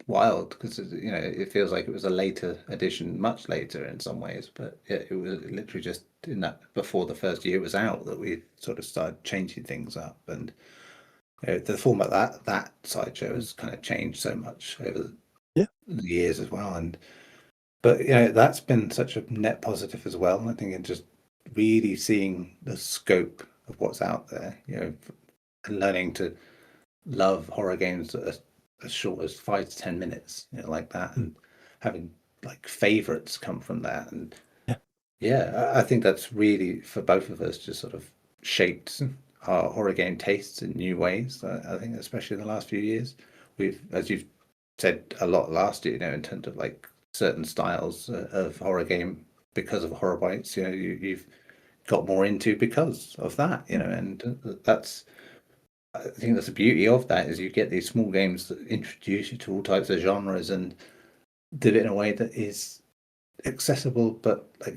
wild because it feels like it was a later edition, much later in some ways, but yeah, it was literally just in that before the first year was out that we sort of started changing things up, and the format that sideshow has kind of changed so much over Yeah. the years as well, and but that's been such a net positive as well. I think in just really seeing the scope of what's out there, and learning to love horror games that are as short as 5 to 10 minutes, like that, and having like favorites come from that. And Yeah. yeah, I think that's really for both of us just sort of shaped our horror game tastes in new ways. I think, especially in the last few years, we've, as you've said a lot last year, in terms of like certain styles of horror game because of Horror Bites, you've got more into because of that, and that's I think that's the beauty of that is you get these small games that introduce you to all types of genres and do it in a way that is accessible but like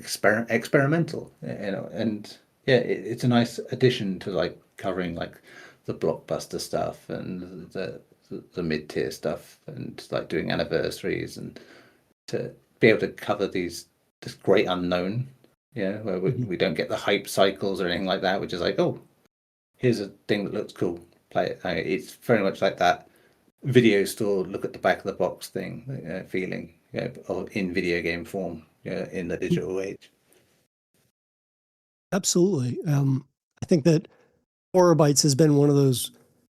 experimental, and yeah, it's a nice addition to like covering like the blockbuster stuff and the mid-tier stuff and like doing anniversaries and to be able to cover this great unknown, where we don't get the hype cycles or anything like that, which is like, oh, here's a thing that looks cool, play it. It's very much like that video store look at the back of the box thing, feeling, or in video game form, in the digital age. Absolutely. I think that Horror Bites has been one of those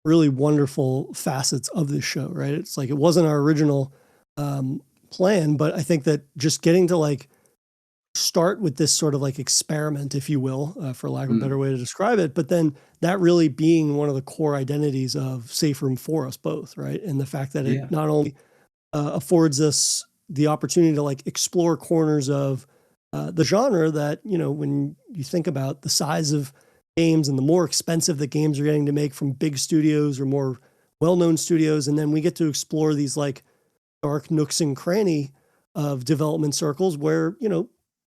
really wonderful facets of this show, right? It's like it wasn't our original plan, but I think that just getting to like start with this sort of like experiment, if you will, for lack of a better way to describe it, but then that really being one of the core identities of Safe Room for us both, right? And the fact that Yeah. it not only affords us the opportunity to like explore corners of the genre that, when you think about the size of games and the more expensive the games are getting to make from big studios or more well-known studios, and then we get to explore these like dark nooks and cranny of development circles where,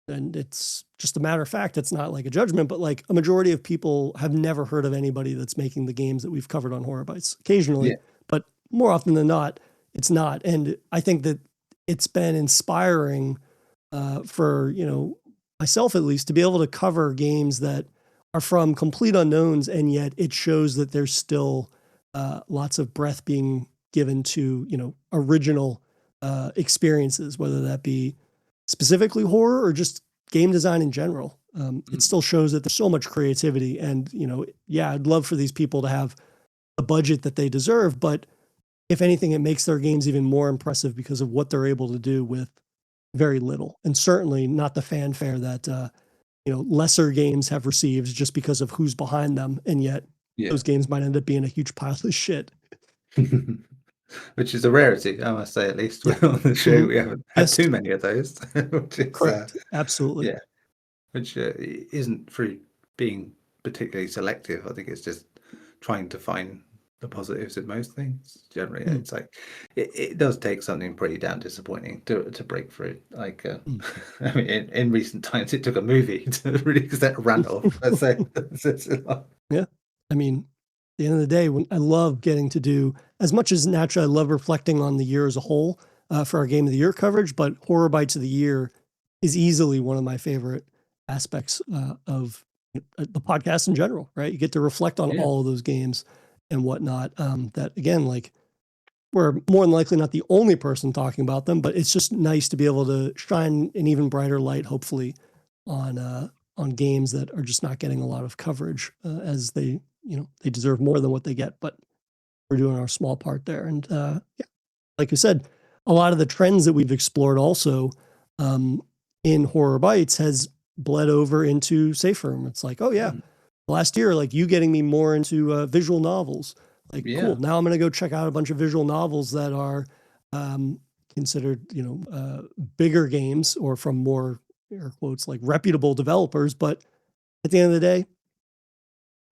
and it's just a matter of fact, it's not like a judgment, but like a majority of people have never heard of anybody that's making the games that we've covered on Horror Bites occasionally, Yeah. but more often than not, it's not. And I think that it's been inspiring for, myself at least, to be able to cover games that are from complete unknowns, and yet it shows that there's still lots of breath being given to, original experiences, whether that be specifically horror or just game design in general. It still shows that there's so much creativity, and yeah, I'd love for these people to have the budget that they deserve, but if anything, it makes their games even more impressive because of what they're able to do with very little, and certainly not the fanfare that lesser games have received just because of who's behind them, and yet Yeah. those games might end up being a huge pile of shit. Which is a rarity, I must say. At least on the show, we haven't had Yes. too many of those. Which is, Correct. Absolutely. yeah, which isn't through being particularly selective. I think it's just trying to find the positives in most things. Generally, it's like it does take something pretty damn disappointing to break through. Like, I mean, in recent times, it took a movie to really set Randolph. Let's say. Yeah. I mean, at the end of the day, when I love getting to do as much as naturally, I love reflecting on the year as a whole for our Game of the Year coverage, but Horror Bites of the Year is easily one of my favorite aspects of the podcast in general, right? You get to reflect on Yeah. all of those games and whatnot. That again, like we're more than likely not the only person talking about them, but it's just nice to be able to shine an even brighter light, hopefully, on games that are just not getting a lot of coverage as they deserve more than what they get, but we're doing our small part there. And yeah, like you said, a lot of the trends that we've explored also in Horror Bites has bled over into Safe Room. It's like, oh yeah, last year, like you getting me more into visual novels. Like, Yeah. cool. Now I'm going to go check out a bunch of visual novels that are considered, bigger games or from more air quotes like reputable developers. But at the end of the day,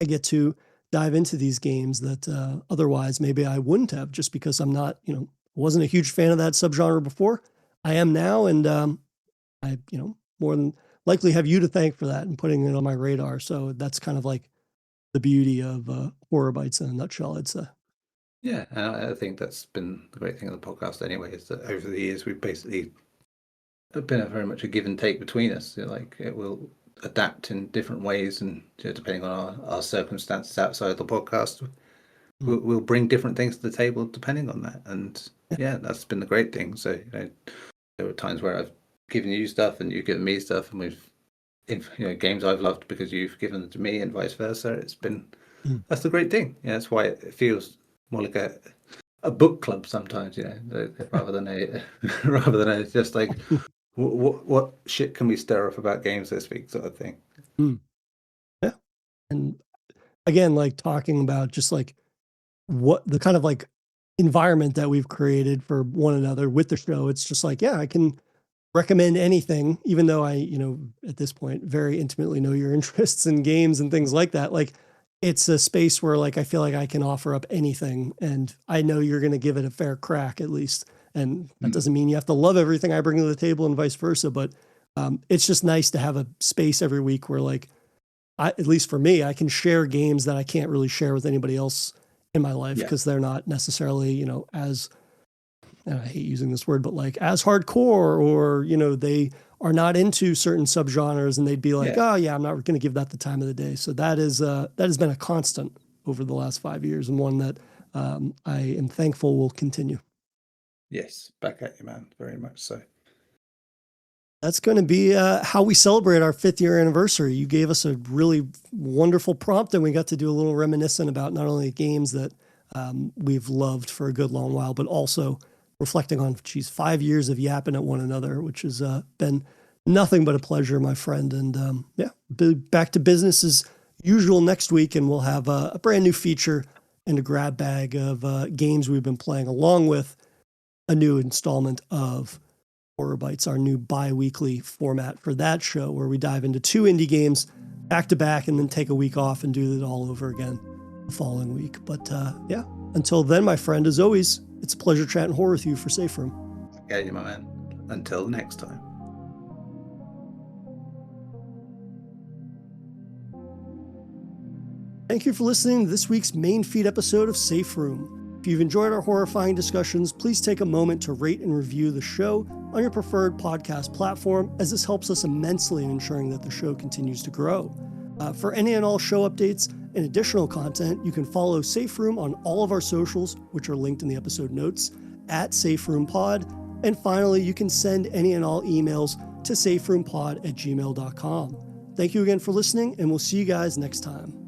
I get to dive into these games that otherwise maybe I wouldn't have, just because I'm not, wasn't a huge fan of that subgenre before. I am now, and I, more than likely have you to thank for that and putting it on my radar. So that's kind of like the beauty of Horror Bites in a nutshell, I'd say. Yeah, and I think that's been the great thing of the podcast anyway, is that over the years we've basically been very much a give and take between us. Like it will adapt in different ways, and depending on our circumstances outside of the podcast, we'll bring different things to the table depending on that. And yeah, that's been the great thing. So there were times where I've given you stuff and you've given me stuff, and we've games I've loved because you've given them to me, and vice versa. It's been that's the great thing. That's why it feels more like a book club sometimes. Rather than a just like what shit can we stir up about games this week sort of thing. Yeah, and again, like talking about just like what the kind of like environment that we've created for one another with the show. It's just like, I can recommend anything, even though I, at this point, very intimately know your interests in games and things like that. Like, it's a space where like I feel like I can offer up anything, and I know you're going to give it a fair crack at least. And that doesn't mean you have to love everything I bring to the table and vice versa. But it's just nice to have a space every week where like, at least for me, I can share games that I can't really share with anybody else in my life because they're not necessarily, as, and I hate using this word, but like as hardcore, or, they are not into certain subgenres, and they'd be like, I'm not going to give that the time of the day. So that has been a constant over the last 5 years, and one that I am thankful will continue. Yes, back at you, man. Very much so. That's going to be how we celebrate our 5th year anniversary. You gave us a really wonderful prompt, and we got to do a little reminiscent about not only games that we've loved for a good long while, but also reflecting on, 5 years of yapping at one another, which has been nothing but a pleasure, my friend. And back to business as usual next week, and we'll have a brand new feature and a grab bag of games we've been playing, along with a new installment of Horror Bites, our new bi-weekly format for that show, where we dive into 2 indie games back to back and then take a week off and do it all over again the following week. But until then, my friend, as always, it's a pleasure chatting horror with you for Safe Room. Yeah, you, my man. Until next time. Thank you for listening to this week's main feed episode of Safe Room. If you've enjoyed our horrifying discussions, please take a moment to rate and review the show on your preferred podcast platform, as this helps us immensely in ensuring that the show continues to grow. For any and all show updates and additional content, you can follow Safe Room on all of our socials, which are linked in the episode notes, at SafeRoomPod. And finally, you can send any and all emails to saferoompod@gmail.com. Thank you again for listening, and we'll see you guys next time.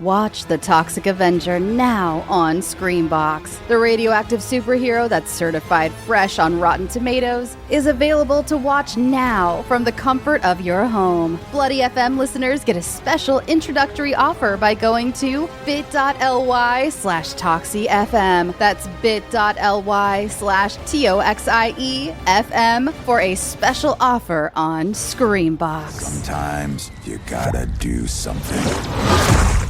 Watch The Toxic Avenger now on Screambox. The radioactive superhero that's certified fresh on Rotten Tomatoes is available to watch now from the comfort of your home. Bloody FM listeners get a special introductory offer by going to bit.ly/ToxieFM. That's bit.ly/ToxieFM for a special offer on Screambox. Sometimes you gotta do something.